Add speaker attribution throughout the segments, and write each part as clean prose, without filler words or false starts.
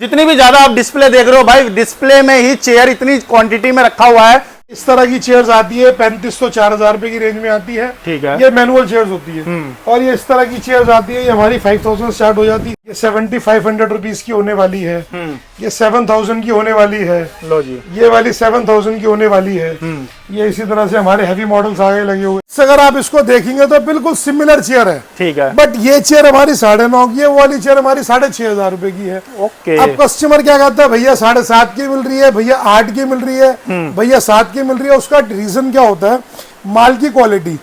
Speaker 1: जितनी भी ज्यादा आप डिस्प्ले देख रहे हो भाई, डिस्प्ले में ही चेयर इतनी क्वांटिटी में रखा हुआ है।
Speaker 2: इस तरह की चेयर्स आती है 3500-4000 रुपए की रेंज में आती है।
Speaker 1: ठीक है,
Speaker 2: ये मैनुअल चेयर्स होती है। और ये इस तरह की चेयर्स आती है, ये हमारी 5000 स्टार्ट हो जाती है। ये 7500 रुपीज की होने वाली है। ये 7000 की होने वाली है।
Speaker 1: लो जी,
Speaker 2: ये वाली 7000 की होने वाली है। ये इसी तरह से हमारे हैवी मॉडल्स आगे लगे हुए। अगर आप इसको देखेंगे तो बिल्कुल सिमिलर चेयर है।
Speaker 1: ठीक है,
Speaker 2: बट ये चेयर हमारी 9.5 की है, वो वाली चेयर हमारी 6500 रुपए की है।
Speaker 1: ओके।
Speaker 2: अब कस्टमर क्या कहता है, भैया 7.5 की मिल रही है, भैया 8 की मिल रही है, भैया 7 की मिल रही है। उसका रीजन क्या होता है, माल की क्वालिटी।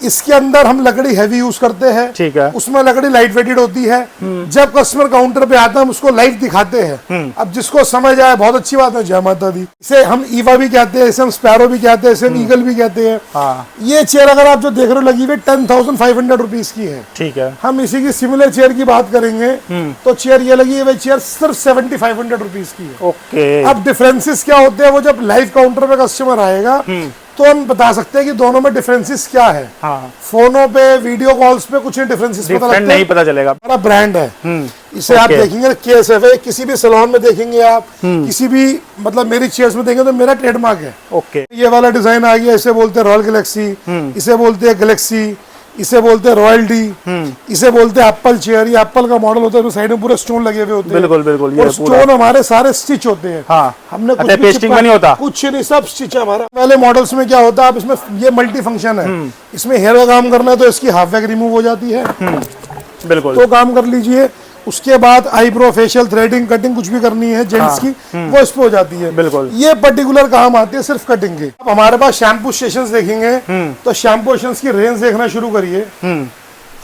Speaker 2: इसके अंदर हम लकड़ी हैवी यूज करते हैं।
Speaker 1: ठीक है,
Speaker 2: उसमें लकड़ी लाइट वेटेड होती है। जब कस्टमर काउंटर पे आता है हम उसको लाइव दिखाते हैं। अब जिसको समझ आए बहुत अच्छी बात है, जय माता दी। इसे हम ईवा भी कहते हैं, इसे हम स्पैरो भी कहते हैं, इसे हम ईगल भी कहते हैं।
Speaker 1: हाँ।
Speaker 2: ये चेयर अगर आप जो देख रहे हो लगी हुई 10,500 रुपीज की है।
Speaker 1: ठीक है,
Speaker 2: हम इसी की सिमिलर चेयर की बात करेंगे तो चेयर ये लगी है, चेयर सिर्फ 7500 रुपीज की है।
Speaker 1: ओके।
Speaker 2: अब डिफरेंसेस क्या होते हैं, वो जब लाइव काउंटर पे कस्टमर आएगा तो हम बता सकते हैं कि दोनों में डिफरेंसेस क्या है।
Speaker 1: हाँ।
Speaker 2: फोनों पे, वीडियो कॉल्स पे कुछ डिफरेंसेस पता लगता
Speaker 1: नहीं पता चलेगा।
Speaker 2: हमारा ब्रांड है। इसे आप देखेंगे KSF, किसी भी सैलून में देखेंगे आप, किसी भी मतलब मेरी चेयर्स में देखेंगे तो मेरा ट्रेडमार्क है।
Speaker 1: ओके।
Speaker 2: ये वाला डिजाइन आ गया, इसे बोलते हैं रॉयल गैलेक्सी, इसे बोलते हैं गैलेक्सी, इसे बोलते हैं रॉयल डी, इसे बोलते हैं एप्पल चेयर। ये एप्पल का मॉडल होता है, तो साइड में पूरे स्टोन लगे हुए होते हैं।
Speaker 1: बिल्कुल बिल्कुल,
Speaker 2: और स्टोन हमारे सारे स्टिच होते हैं।
Speaker 1: हाँ।
Speaker 2: हमने कुछ
Speaker 1: पेस्टिंग नहीं होता,
Speaker 2: कुछ नहीं, सब स्टिच है हमारा। पहले मॉडल्स में क्या होता है, आप इसमें ये मल्टी फंक्शन है, इसमें हेयर का काम करना है तो इसकी हाफ बैक रिमूव हो जाती है।
Speaker 1: बिल्कुल,
Speaker 2: तो काम कर लीजिए। उसके बाद आईब्रो, फेशियल, थ्रेडिंग, कटिंग कुछ भी करनी है जेंट्स की, वो इस पे हो जाती है।
Speaker 1: बिल्कुल।
Speaker 2: ये पर्टिकुलर काम आती है सिर्फ कटिंग के। अब हमारे पास शैम्पू स्टेशंस देखेंगे तो शैम्पू स्टेशंस की रेंज देखना शुरू करिए।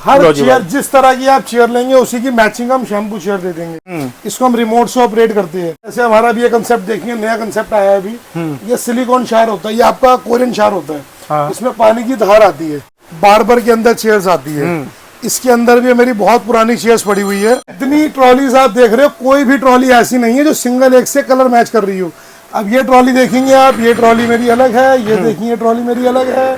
Speaker 2: हर चेयर जिस तरह की आप चेयर लेंगे उसी की मैचिंग हम शैम्पू चेयर दे देंगे। इसको हम रिमोट से ऑपरेट करते हैं। जैसे हमारा भी ये कंसेप्ट देखिए, नया कंसेप्ट आया है अभी। ये सिलिकॉन शार होता है, ये आपका कोरियन शार होता है।
Speaker 1: हाँ।
Speaker 2: इसमें पानी की धार आती है, बार्बर के अंदर चेयर्स आती है। इसके अंदर भी मेरी बहुत पुरानी चेयर्स पड़ी हुई है। इतनी ट्रॉलीज आप देख रहे हो, कोई भी ट्रॉली ऐसी नहीं है जो सिंगल एक से कलर मैच कर रही हो। अब ये ट्रॉली देखेंगे आप, ये ट्रॉली मेरी अलग है, ये देखिए ट्रॉली मेरी अलग है,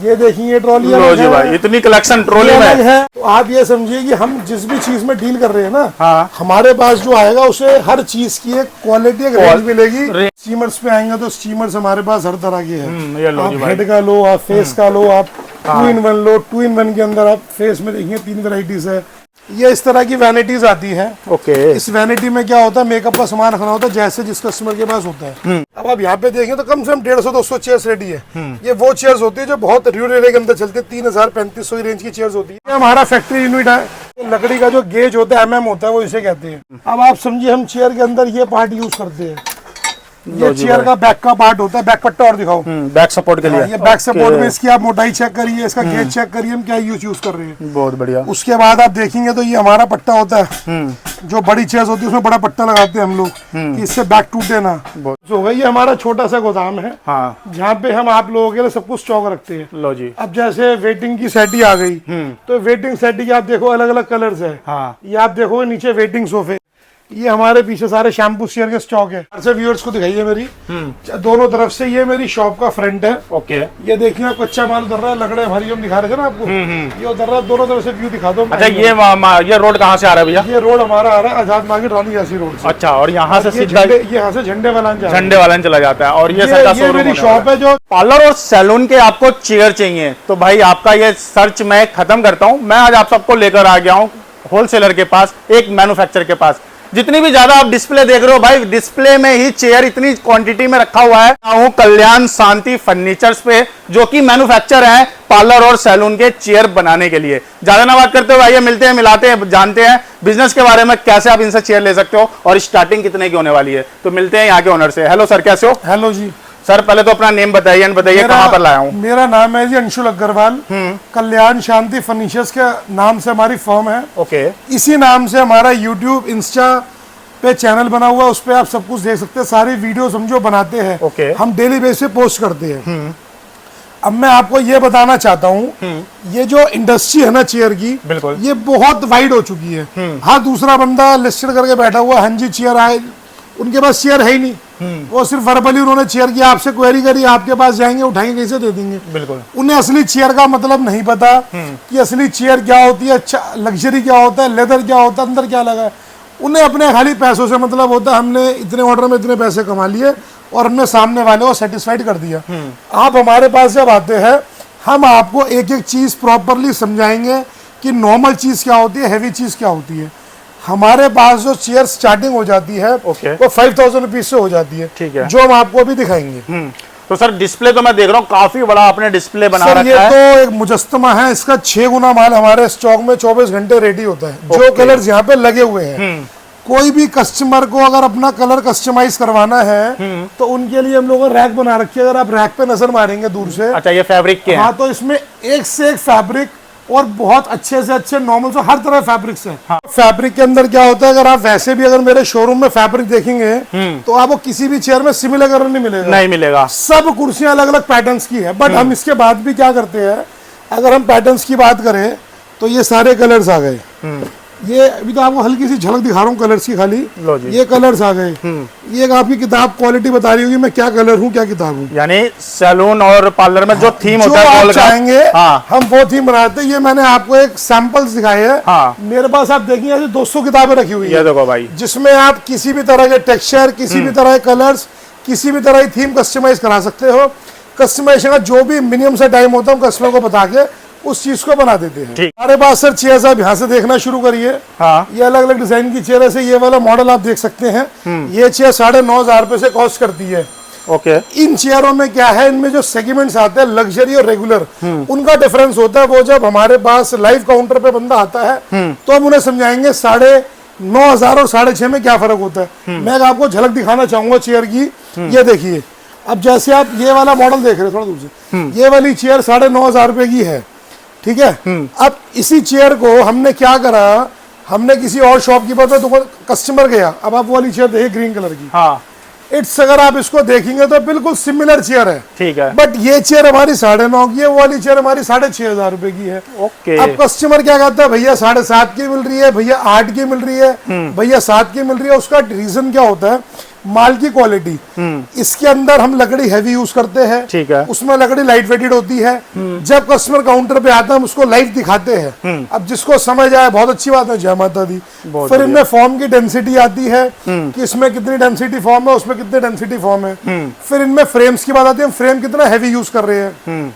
Speaker 2: ये देखिए ट्रॉली अलग है।
Speaker 1: भाई इतनी कलेक्शन ट्रॉली में
Speaker 2: अलग है। तो आप ये समझिए कि हम जिस भी चीज में डील कर रहे हैं ना,
Speaker 1: हाँ।
Speaker 2: हमारे पास जो आएगा उसे हर चीज की एक क्वालिटी, एक रेंज मिलेगी। स्टीमर्स पे आएंगे तो स्टीमर्स हमारे पास हर तरह के हैं। आप हेड का लो, आप फेस का लो, आप 2-in-1 लो। 2-in-1 के अंदर आप फेस में देखिए 3 वैरायटीज है। ये इस तरह की वैनिटीज आती है।
Speaker 1: ओके।
Speaker 2: इस वैनिटी में क्या होता है, मेकअप का सामान रखना होता है जैसे जिस कस्टमर के पास होता है। अब आप यहाँ पे देखें तो कम से कम 150-200 चेयर्स रेडी है। ये वो चेयर्स होती है जो बहुत रियल एरिया के अंदर चलते हैं, 3000-3500 रेंज की चेयर्स होती है। ये हमारा फैक्ट्री यूनिट है। लकड़ी का जो गेज होता है, MM होता है, वो इसे कहते हैं। अब आप समझिए हम चेयर के अंदर ये पार्ट यूज करते हैं। ये चेयर का बैक का पार्ट होता है। बैक पट्टा और दिखाओ,
Speaker 1: बैक सपोर्ट के लिए।
Speaker 2: ये बैक सपोर्ट में इसकी आप मोटाई चेक करिए, इसका गेज चेक करिए, हम क्या यूज कर रहे हैं।
Speaker 1: बहुत बढ़िया।
Speaker 2: उसके बाद आप देखेंगे तो ये हमारा पट्टा होता है। जो बड़ी चेयर्स होती है उसमें बड़ा पट्टा लगाते हैं हम लोग कि इससे बैक टूटे ना। जो है ये हमारा छोटा सा गोदाम है।
Speaker 1: हाँ।
Speaker 2: जहाँ पे हम आप लोगों के लिए सब कुछ स्टॉक रखते हैं।
Speaker 1: लो जी।
Speaker 2: अब जैसे वेटिंग की सेटी आ गई, तो वेटिंग सेटी की आप देखो अलग अलग कलर्स है।
Speaker 1: हाँ।
Speaker 2: ये आप देखो नीचे वेटिंग सोफे, ये हमारे पीछे सारे शैम्पू चेयर के स्टॉक है। अच्छा व्यूअर्स को दिखाइए मेरी दोनों तरफ से। ये मेरी शॉप का फ्रंट है।
Speaker 1: ओके।
Speaker 2: ये देखिए कच्चा माल उतर रहा है, लकड़े हमारी हम दिखा रहे थे ना आपको, ये उतर रहा है। दोनों तरफ से व्यू दिखा दो।
Speaker 1: अच्छा ये रोड कहाँ से आ रहा है भैया?
Speaker 2: ये रोड हमारा आ रहा है आजाद मार्केट रानी झांसी रोड से।
Speaker 1: अच्छा, और यहाँ से सीधा
Speaker 2: यहाँ से झंडे
Speaker 1: वाला चला जाता है। और ये
Speaker 2: मेरी शॉप है। जो
Speaker 1: पार्लर और सैलून के आपको चेयर चाहिए तो भाई आपका ये सर्च मैं खत्म करता हूँ। मैं आज आप सबको लेकर आ गया हूँ होलसेलर के पास, एक मैन्युफैक्चरर के पास। जितनी भी ज्यादा आप डिस्प्ले देख रहे हो भाई, डिस्प्ले में ही चेयर इतनी क्वांटिटी में रखा हुआ है। हूँ कल्याण शांति फर्नीचर्स पे, जो कि मैन्युफैक्चर है पार्लर और सैलून के चेयर बनाने के लिए। ज्यादा ना बात करते हुए आइए मिलते हैं, मिलाते हैं, जानते हैं बिजनेस के बारे में, कैसे आप इनसे चेयर ले सकते हो और स्टार्टिंग कितने की होने वाली है। तो मिलते हैं यहाँ के ओनर से। हेलो सर, कैसे हो?
Speaker 2: हेलो जी
Speaker 1: सर, पहले तो अपना नेम बताइए, बताइए कहाँ पर लाया हूँ।
Speaker 2: मेरा नाम है जी अंशुल अग्रवाल। कल्याण शांति फर्नीचर्स के नाम से हमारी फर्म है।
Speaker 1: ओके।
Speaker 2: इसी नाम से हमारा यूट्यूब, इंस्टा पे चैनल बना हुआ है। उस पे आप सब कुछ देख सकते हैं। सारी वीडियो समझो बनाते हैं।
Speaker 1: ओके।
Speaker 2: हम डेली बेस पे पोस्ट करते हैं। अब मैं आपको ये बताना चाहता हूँ, ये जो इंडस्ट्री है ना चेयर की,
Speaker 1: बिल्कुल,
Speaker 2: ये बहुत वाइड हो चुकी है। हाँ, दूसरा बंदा लिस्टेड करके बैठा हुआ, हाँ जी चेयर आए, उनके पास चेयर है ही नहीं। वो सिर्फ वर्बली उन्होंने चेयर की आपसे क्वेरी करी, आपके पास जाएंगे, उठाएंगे, कैसे दे देंगे।
Speaker 1: बिल्कुल।
Speaker 2: उन्हें असली चेयर का मतलब नहीं पता कि असली चेयर क्या होती है, अच्छा लग्जरी क्या होता है, लेदर क्या होता है, अंदर क्या लगा है। उन्हें अपने खाली पैसों से मतलब होता है, हमने इतने ऑर्डर में इतने पैसे कमा लिए और हमने सामने वाले को सेटिस्फाइड कर दिया। आप हमारे पास जब आते हैं, हम आपको एक एक चीज प्रॉपरली समझाएंगे कि नॉर्मल चीज क्या होती है, हैवी चीज क्या होती है। हमारे पास जो चेयर स्टार्टिंग हो जाती है वो 5000 रुपीज से हो जाती है,
Speaker 1: ठीक है,
Speaker 2: जो हम आपको अभी दिखाएंगे।
Speaker 1: तो सर डिस्प्ले तो मैं देख रहा हूँ काफी बड़ा आपने डिस्प्ले बना रखा है।
Speaker 2: ये तो एक मुजस्समा है, इसका 6 गुना माल हमारे स्टॉक में 24 घंटे रेडी होता है। जो कलर्स यहाँ पे लगे हुए हैं, कोई भी कस्टमर को अगर अपना कलर कस्टमाइज करवाना है तो उनके लिए हम लोगों ने रैक बना रखी है। अगर आप रैक पे नजर मारेंगे दूर से,
Speaker 1: अच्छा ये फैब्रिक के हैं?
Speaker 2: हाँ, तो इसमें एक से एक फैब्रिक और बहुत अच्छे से अच्छे नॉर्मल से हर तरह फैब्रिक्स हैं। हाँ। फैब्रिक के अंदर क्या होता है, अगर आप वैसे भी अगर मेरे शोरूम में फैब्रिक देखेंगे तो आपको किसी भी चेयर में सिमिलर कलर नहीं मिलेगा,
Speaker 1: नहीं मिलेगा।
Speaker 2: सब कुर्सियां अलग अलग पैटर्न्स की है। बट हम इसके बाद भी क्या करते हैं, अगर हम पैटर्न्स की बात करें तो ये सारे कलर्स आ गए। ये अभी तो आपको हल्की सी झलक दिखा रहा हूँ कलर्स की खाली।
Speaker 1: लो जी।
Speaker 2: ये कलर्स आ गए। ये एक आपकी किताब क्वालिटी बता रही होगी मैं क्या कलर हूँ क्या किताब हूँ।
Speaker 1: यानी सैलून और पार्लर में जो थीम
Speaker 2: जो
Speaker 1: होता है
Speaker 2: आप चाहेंगे,
Speaker 1: हाँ।
Speaker 2: हम वो थीम बनाते हैं। ये मैंने आपको एक सैंपल्स दिखाए हैं।
Speaker 1: हाँ।
Speaker 2: मेरे पास आप देखिए ऐसे 200 किताबें रखी हुई
Speaker 1: ये देखो भाई,
Speaker 2: जिसमें आप किसी भी तरह के टेक्सचर, किसी भी तरह के कलर्स, किसी भी तरह की थीम कस्टमाइज करा सकते हो। कस्टमाइजेशन का जो भी मिनिमम से टाइम होता है, हम कस्टमर को बता के उस चीज को बना देते हैं। हमारे पास सर चेयर आप यहाँ से देखना शुरू करिए।
Speaker 1: हाँ।
Speaker 2: ये अलग अलग डिजाइन की चेयर है। ये वाला मॉडल आप देख सकते हैं। ये चेयर 9,500 रुपए से कॉस्ट करती है।
Speaker 1: ओके।
Speaker 2: इन चेयरों में क्या है, इनमें जो सेगमेंट्स आते हैं लग्जरी और रेगुलर, उनका डिफरेंस होता है। वो जब हमारे पास लाइव काउंटर पे बंदा आता है तो हम उन्हें समझाएंगे 9,500 और 6,500 में क्या फर्क होता है। मैं आपको झलक दिखाना चाहूंगा चेयर की। ये देखिए, अब जैसे आप ये वाला मॉडल देख रहे हैं थोड़ा दूर से, ये वाली चेयर 9,500 रुपए की है, ठीक है। अब इसी चेयर को हमने क्या करा, हमने किसी और शॉपकीपर पे तो कस्टमर गया, अब आप वो वाली चेयर देखिए ग्रीन कलर की।
Speaker 1: हाँ।
Speaker 2: इट्स अगर आप इसको देखेंगे तो बिल्कुल सिमिलर चेयर है,
Speaker 1: ठीक है।
Speaker 2: बट ये चेयर हमारी 9,500 की है, वो वाली चेयर हमारी 6,500 रुपए की है।
Speaker 1: ओके।
Speaker 2: अब कस्टमर क्या कहता है, भैया 7,500 की मिल रही है, भैया 8 की मिल रही है, भैया 7 की मिल रही है। उसका रीजन क्या होता है, माल की क्वालिटी। इसके अंदर हम लकड़ी हैवी यूज करते हैं,
Speaker 1: ठीक है।
Speaker 2: उसमें लकड़ी लाइट वेटेड होती है। जब कस्टमर काउंटर पे आता है हम उसको लाइव दिखाते हैं। अब जिसको समझ आए बहुत अच्छी बात है, जय माता दी। फिर इनमें फॉर्म की डेंसिटी आती है कि इसमें कितनी डेंसिटी फॉर्म है, उसमें कितनी डेंसिटी फॉर्म है। फिर इनमें फ्रेम्स की बात आती है, फ्रेम कितना हैवी यूज कर रहे हैं।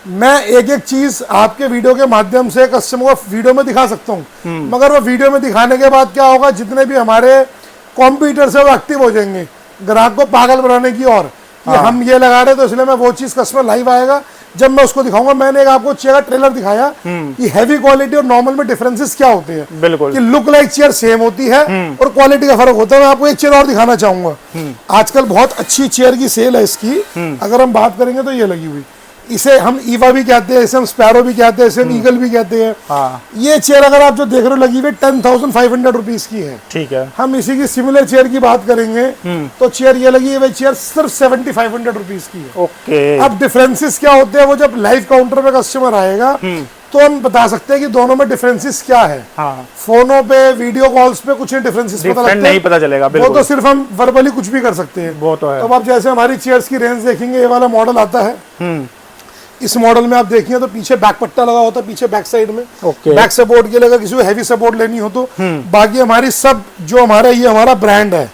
Speaker 2: मैं एक एक चीज आपके वीडियो के माध्यम से कस्टमर को वीडियो में दिखा सकता हूँ, मगर वो वीडियो में दिखाने के बाद क्या होगा, जितने भी हमारे कंप्यूटर से वो एक्टिव हो जाएंगे ग्राहक को पागल बनाने की ओर कि हम ये लगा रहे तो इसलिए मैं वो चीज कस्टमर लाइव आएगा जब मैं उसको दिखाऊंगा। मैंने एक आपको चेयर का ट्रेलर दिखाया कि हैवी क्वालिटी और नॉर्मल में डिफरेंसेस क्या होते हैं।
Speaker 1: बिल्कुल।
Speaker 2: कि लुक लाइक चेयर सेम होती है और क्वालिटी का फर्क होता है। मैं आपको एक चेयर और दिखाना चाहूंगा। आजकल बहुत अच्छी चेयर की सेल है इसकी, अगर हम बात करेंगे तो ये लगी हुई, इसे हम ईवा भी कहते हैं, इसे हम स्पैरो भी कहते हैं, इसे हम ईगल भी कहते हैं।
Speaker 1: हाँ।
Speaker 2: ये चेयर अगर आप जो देख रहे हो लगी हुई 10,500 रुपीज की है,
Speaker 1: ठीक है।
Speaker 2: हम इसी की सिमिलर चेयर की बात करेंगे तो चेयर ये लगी है, चेयर सिर्फ 7,500 रुपीज की है।
Speaker 1: ओके।
Speaker 2: अब डिफरेंसेस क्या होते हैं, वो जब लाइव काउंटर पे कस्टमर आएगा तो हम बता सकते हैं कि दोनों में डिफरेंसेस क्या है।
Speaker 1: हाँ।
Speaker 2: फोनों पे, वीडियो कॉल्स पे कुछ डिफरेंसेस पता लगते हैं,
Speaker 1: नहीं पता चलेगा।
Speaker 2: वो तो सिर्फ हम वर्बली कुछ भी कर सकते हैं।
Speaker 1: वो तो है।
Speaker 2: अब आप जैसे हमारी चेयर्स की रेंज देखेंगे, ये वाला मॉडल आता है। इस मॉडल में आप देखिए तो पीछे बैक पट्टा लगा होता है, पीछे बैक साइड में।
Speaker 1: ओके।
Speaker 2: बैक सपोर्ट के लिए अगर किसी को हैवी सपोर्ट लेनी हो तो। बाकी हमारी सब जो हमारा ये हमारा ब्रांड है,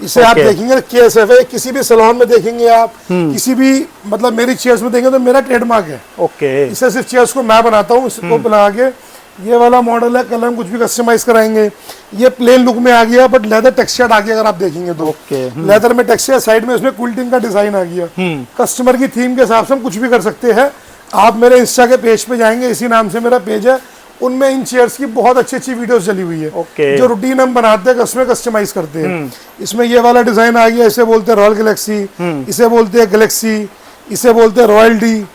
Speaker 2: इसे आप देखेंगे KSF है। किसी भी सैलून में देखेंगे आप, किसी भी मतलब मेरी चेयर्स में देखेंगे तो मेरा ट्रेडमार्क है।
Speaker 1: ओके।
Speaker 2: इसे सिर्फ चेयर्स को मैं बनाता हूँ, इसको बना के। ये वाला मॉडल है, कल हम कुछ भी कस्टमाइज कराएंगे। ये प्लेन लुक में आ गया बट लेदर टेक्सचर आ गया अगर आप देखेंगे तो। लेदर में टेक्सचर, साइड में इसमें क्विल्टिंग का डिजाइन आ गया। कस्टमर की थीम के हिसाब से हम कुछ भी कर सकते हैं। आप मेरे इंस्टा के पेज पे जाएंगे, इसी नाम से मेरा पेज है, उनमें इन चेयर्स की बहुत अच्छी अच्छी वीडियोस चली हुई है।
Speaker 1: ओके।
Speaker 2: जो रूटीन हम बनाते हैं उसमें कस्टमाइज करते हैं। इसमें ये वाला डिजाइन आ गया, इसे बोलते हैं रॉयल गैलेक्सी, इसे बोलते हैं गैलेक्सी, इसे बोलते हैं रॉयल डी,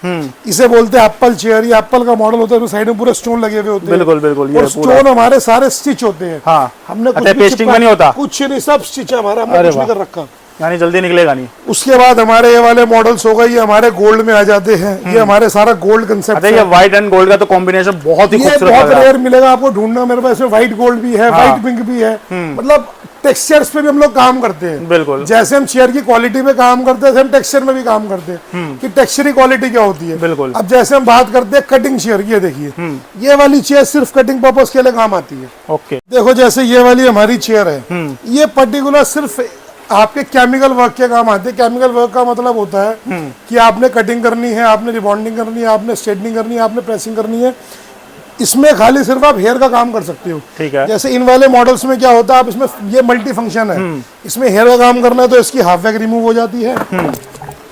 Speaker 2: इसे बोलते हैं एप्पल चेयर। ये एप्पल का मॉडल होता है, साइड में पूरे स्टोन लगे हुए होते हैं।
Speaker 1: बिल्कुल बिल्कुल।
Speaker 2: और स्टोन हमारे सारे स्टिच होते हैं।
Speaker 1: हाँ।
Speaker 2: हमने
Speaker 1: पेस्टिंग नहीं होता,
Speaker 2: कुछ नहीं, सब स्टिच है हमारा, हमने कुछ नहीं कर रखा।
Speaker 1: यानी जल्दी निकलेगा नहीं।
Speaker 2: उसके बाद हमारे ये वाले मॉडल्स हो गए, ये हमारे गोल्ड में आ जाते हैं। ये हमारे सारा गोल्ड कंसेप्ट
Speaker 1: अच्छा, ये व्हाइट एंड गोल्ड का तो कॉम्बिनेशन बहुत ही
Speaker 2: ये
Speaker 1: खूबसूरत
Speaker 2: बहुत
Speaker 1: लग रहा है।
Speaker 2: रेयर मिलेगा आपको ढूंढना, मेरे पास व्हाइट गोल्ड भी है, व्हाइट पिंक भी है। मतलब टेक्सचर्स पे भी हम लोग काम करते हैं।
Speaker 1: बिल्कुल।
Speaker 2: जैसे हम चेयर की क्वालिटी पे काम करते हैं, हम टेक्सचर में भी काम करते हैं कि टेक्सचर की क्वालिटी क्या होती है।
Speaker 1: बिल्कुल।
Speaker 2: अब जैसे हम बात करते हैं कटिंग चेयर की, ये देखिए ये वाली चेयर सिर्फ कटिंग पर्पस के लिए काम आती है।
Speaker 1: ओके।
Speaker 2: देखो जैसे ये वाली हमारी चेयर है, ये पर्टिकुलर सिर्फ आपके केमिकल वर्क के काम आते हैं। केमिकल वर्क का मतलब होता है कि आपने कटिंग करनी है, आपने रिबॉन्डिंग करनी है, आपने स्ट्रेटनिंग करनी है, आपने प्रेसिंग करनी है। इसमें खाली सिर्फ आप हेयर का काम कर सकते हो।
Speaker 1: ठीक है।
Speaker 2: जैसे इन वाले मॉडल्स में क्या होता है, आप इसमें ये मल्टी फंक्शन है, इसमें हेयर का काम करना है तो इसकी हाफ बैक रिमूव हो जाती है,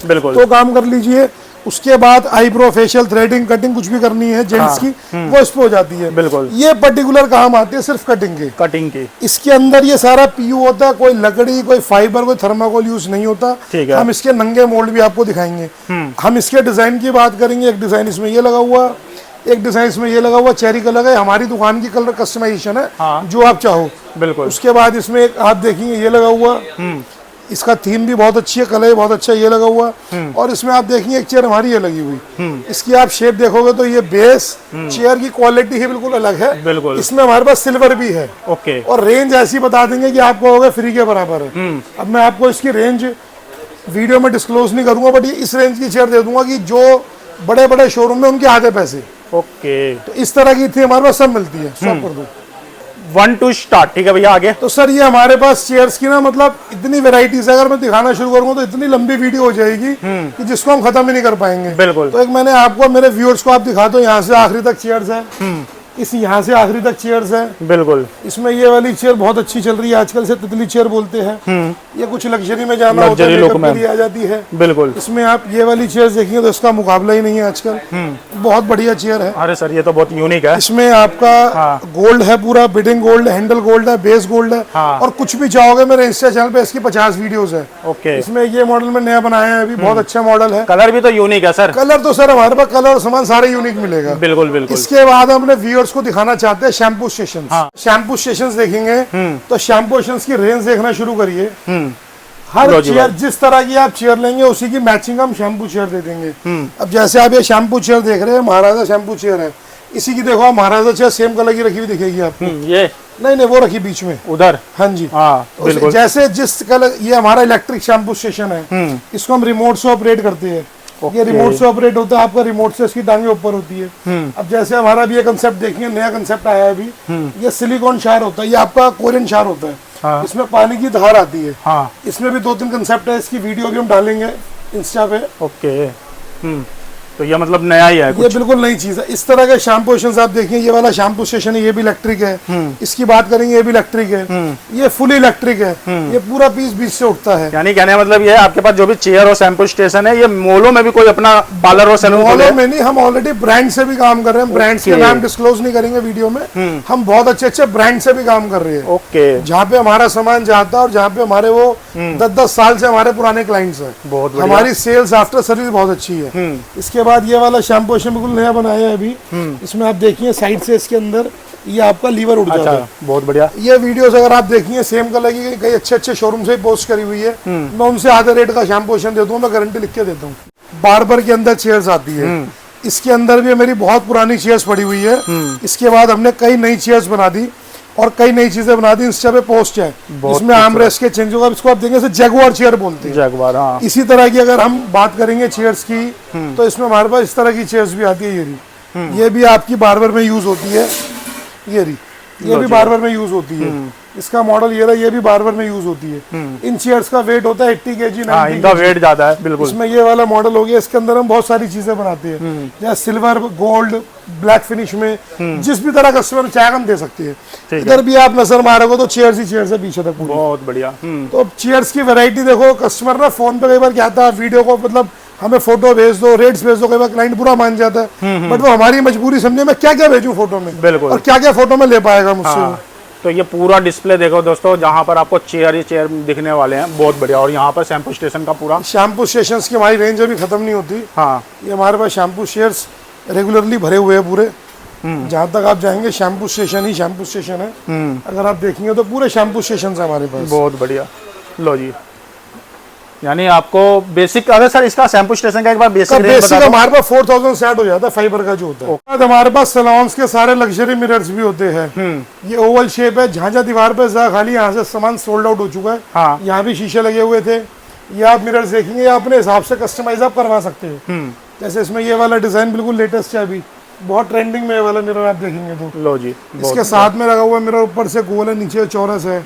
Speaker 1: बिल्कुल।
Speaker 2: तो काम कर लीजिए। उसके बाद आईब्रो, फेशियल, थ्रेडिंग, कटिंग कुछ भी करनी है जेंट्स की, वो इस पे हो जाती है।
Speaker 1: बिल्कुल।
Speaker 2: ये पर्टिकुलर काम आते हैं सिर्फ कटिंग के।
Speaker 1: कटिंग की।
Speaker 2: इसके अंदर ये सारा पीयू होता है, कोई लकड़ी, कोई फाइबर, कोई थर्माकोल यूज नहीं होता।
Speaker 1: ठीक है।
Speaker 2: हम इसके नंगे मोल्ड भी आपको दिखाएंगे। हम इसके डिजाइन की बात करेंगे। एक डिजाइन इसमें ये लगा हुआ, एक डिजाइन इसमें ये लगा हुआ, चेरी कलर है, हमारी दुकान की कलर कस्टमाइजेशन है।
Speaker 1: हाँ।
Speaker 2: जो आप चाहो।
Speaker 1: बिल्कुल।
Speaker 2: उसके बाद इसमें एक आप देखेंगे ये लगा हुआ, इसका थीम भी बहुत अच्छी है, कलर बहुत अच्छा ये लगा हुआ। और इसमें आप देखेंगे एक चेयर हमारी ये लगी हुई, इसकी आप शेप देखोगे तो ये बेस चेयर की क्वालिटी ही बिल्कुल अलग है।
Speaker 1: बिल्कुल।
Speaker 2: इसमें हमारे पास सिल्वर भी है।
Speaker 1: ओके।
Speaker 2: और रेंज ऐसी बता देंगे कि आपको होगा फ्री के बराबर है। अब मैं आपको इसकी रेंज वीडियो में डिस्क्लोज नहीं करूंगा, बट ये इस रेंज की चेयर दे दूंगा कि जो बड़े बड़े शोरूम में उनके आधे पैसे।
Speaker 1: ओके।
Speaker 2: तो इस तरह की थी हमारे पास, सब मिलती है। स्टॉप कर दो।
Speaker 1: 1 to स्टार्ट। ठीक है भैया, आगे।
Speaker 2: तो सर ये हमारे पास चेयर्स की ना मतलब इतनी वेराइटीज है, अगर मैं दिखाना शुरू करूंगा तो इतनी लंबी वीडियो हो जाएगी कि जिसको हम खत्म ही नहीं कर पाएंगे।
Speaker 1: बिल्कुल।
Speaker 2: तो एक मैंने आपको, मेरे व्यूअर्स को आप दिखा दो, यहाँ से आखिरी तक चेयर्स है, इस यहाँ से आखिरी तक चेयर्स है।
Speaker 1: बिल्कुल।
Speaker 2: इसमें ये वाली चेयर बहुत अच्छी चल रही है आजकल, से तितली चेयर बोलते हैं। ये कुछ लग्जरी में जाना होता है,
Speaker 1: लुक
Speaker 2: मेकअप के लिए आ जाती है।
Speaker 1: बिल्कुल।
Speaker 2: इसमें आप ये वाली चेयर देखेंगे तो इसका मुकाबला ही नहीं है आजकल। बहुत बढ़िया चेयर है।
Speaker 1: अरे सर, ये तो बहुत यूनिक है।
Speaker 2: इसमें आपका गोल्ड है, पूरा बिडिंग गोल्ड, हैंडल गोल्ड है, बेस गोल्ड है। और कुछ भी चाहोगे मेरे इंस्टा चैनल पे इसकी 50 वीडियोस है।
Speaker 1: ओके।
Speaker 2: इसमें ये मॉडल में नया बनाया है अभी, बहुत अच्छा मॉडल है।
Speaker 1: कलर भी तो यूनिक है सर।
Speaker 2: कलर तो सर हमारे पास कलर और सामान सारे यूनिक मिलेगा।
Speaker 1: बिल्कुल बिल्कुल।
Speaker 2: इसके बाद हम अपने व्यूअर्स को दिखाना चाहते हैं शैम्पू स्टेशन। शैम्पू स्टेशन देखेंगे तो शैम्पू स्टेशन की रेंज देखना शुरू करिए। हर चेयर जिस तरह की आप चेयर लेंगे उसी की मैचिंग हम शैम्पू चेयर दे देंगे। अब जैसे आप ये शैम्पू चेयर देख रहे हैं, महाराजा शैम्पू चेयर है, इसी की देखो आप महाराजा चेयर सेम कलर की रखी हुई दिखेगी आपको।
Speaker 1: ये
Speaker 2: नहीं वो रखी बीच में
Speaker 1: उधर।
Speaker 2: हाँ जी।
Speaker 1: बिल्कुल।
Speaker 2: जैसे जिस कलर, ये हमारा इलेक्ट्रिक शैम्पू स्टेशन है, इसको हम रिमोट से ऑपरेट करते हैं। ये रिमोट से ऑपरेट होता है, आपका रिमोट से इसकी टांगे ऊपर होती है। अब जैसे हमारा भी ये कंसेप्ट देखिए, नया कंसेप्ट आया है अभी, ये सिलिकॉन शार होता है, ये आपका कोरियन शार होता है। इसमें पानी की धार आती है। इसमें भी 2-3 कंसेप्ट है, इसकी वीडियो भी हम डालेंगे इंस्टा पे।
Speaker 1: ओके। तो ये मतलब नया ही है
Speaker 2: ये बिल्कुल नई चीज है। इस तरह के शैम्पू स्टेशन आप देखिए, ये वाला शैम्पू स्टेशन है, ये भी इलेक्ट्रिक है। इसकी बात करेंगे, ये भी इलेक्ट्रिक है। ये फुल इलेक्ट्रिक है। ये पूरा पीस बीच से उठता है।
Speaker 1: यानी कहने मतलब ये आपके पास जो भी चेयर और शैम्पू स्टेशन है, ये मॉलों में भी कोई अपना पार्लर और सैलून
Speaker 2: मॉलों में नहीं, हम ऑलरेडी ब्रांड से भी काम कर रहे हैं। ब्रांड्स के नाम डिस्क्लोज नहीं करेंगे वीडियो में। हम बहुत अच्छे ब्रांड से भी काम कर रहे हैं।
Speaker 1: ओके।
Speaker 2: जहाँ पे हमारा सामान जाता है और जहाँ पे हमारे वो 10-10 साल से हमारे पुराने क्लाइंट्स हैं।
Speaker 1: बहुत
Speaker 2: हमारी सेल्स आफ्टर सर्विस बहुत अच्छी है। इसके बाद ये वाला शैम्पू बिल्कुल नया बनाया है अभी। इसमें आप देखिए साइड से इसके अंदर ये आपका लीवर उठ जाता है।
Speaker 1: बहुत बढ़िया।
Speaker 2: ये वीडियोस अगर आप देखिए सेम कलर की कई अच्छे शोरूम से पोस्ट करी हुई है। मैं उनसे आधे रेट का शैम्पू देता हूँ, मैं गारंटी लिख के देता हूँ। बार्बर के अंदर चेयर्स आती है। इसके अंदर भी मेरी बहुत पुरानी चेयर्स पड़ी हुई है। इसके बाद हमने कई नई चेयर्स बना दी और कई नई चीजें बना दी। इंस्टा पे पोस्ट है, इसमें आर्मरेस्ट के चेंज होगा। इसको आप देखेंगे जैगुआर चेयर बोलते हैं।
Speaker 1: जैगुआर, हाँ।
Speaker 2: इसी तरह की अगर हम बात करेंगे चेयर्स की, तो इसमें हमारे पास इस तरह की चेयर्स भी आती है। ये भी आपकी बार्बर में यूज होती है। ये भी बार्बर में यूज होती है। इसका मॉडल ये रहा, ये भी बार्बर में यूज होती है। इन चेयर्स का वेट होता है 80 kg, 90
Speaker 1: इनका वेट ज्यादा है। बिल्कुल।
Speaker 2: इसमें ये वाला मॉडल हो गया। इसके अंदर हम बहुत सारी चीजें बनाते हैं, जैसे सिल्वर, गोल्ड, ब्लैक फिनिश में जिस भी तरह कस्टमर चाहे हम दे सकते हैं। इधर भी आप नजर मारोगे तो चेयर्स ही चेयर्स है पीछे तक।
Speaker 1: बहुत बढ़िया।
Speaker 2: तो चेयर्स की वैरायटी देखो। कस्टमर ना फोन पे कई बार क्या आता है, वीडियो को मतलब हमें फोटो भेज दो, रेट्स भेज दो, कई बार क्लाइंट बुरा मान जाता है। बट वो हमारी मजबूरी समझे, मैं क्या क्या भेजूं फोटो में।
Speaker 1: बिल्कुल।
Speaker 2: और क्या क्या फोटो में ले पाएगा मुझसे।
Speaker 1: तो ये पूरा डिस्प्ले देखो दोस्तों, जहाँ पर आपको चेयर ही चेयर दिखने वाले हैं। बहुत बढ़िया। और यहाँ पर शैम्पू स्टेशन का पूरा,
Speaker 2: शैम्पू स्टेशन की हमारी रेंज अभी खत्म नहीं होती।
Speaker 1: हाँ।
Speaker 2: ये हमारे पास शैम्पू शेयर्स रेगुलरली भरे हुए हैं पूरे। जहाँ तक आप जाएंगे शैम्पू स्टेशन ही शैम्पू स्टेशन है। अगर आप देखेंगे तो पूरे शैम्पू स्टेशन है हमारे पास।
Speaker 1: बहुत बढ़िया। लो जी, यानी आपको बेसिक, अगर सर इसका शैम्पू स्टेशन का एक बार बेसिक रेट
Speaker 2: बेसिक
Speaker 1: बता दो।
Speaker 2: हमारे पास 4000 सेट हो जाता है फाइबर का जो होता है। बाद हमारे पास सैलून्स के सारे लग्जरी मिरर्स भी होते हैं। ये ओवल शेप है, जहाँ दीवार पे जा खाली यहाँ से सामान सोल्ड आउट हो चुका है।
Speaker 1: हाँ।
Speaker 2: यहाँ भी शीशे लगे हुए थे। ये आप मिरर्स देखेंगे, अपने हिसाब से कस्टमाइज आप करवा सकते हैं। जैसे इसमें ये वाला डिजाइन बिल्कुल लेटेस्ट है, अभी बहुत ट्रेंडिंग में ये वाला मिरर आप देखेंगे तो।
Speaker 1: लो जी,
Speaker 2: इसके साथ में लगा हुआ मिरर ऊपर से गोल है, नीचे चौरस है,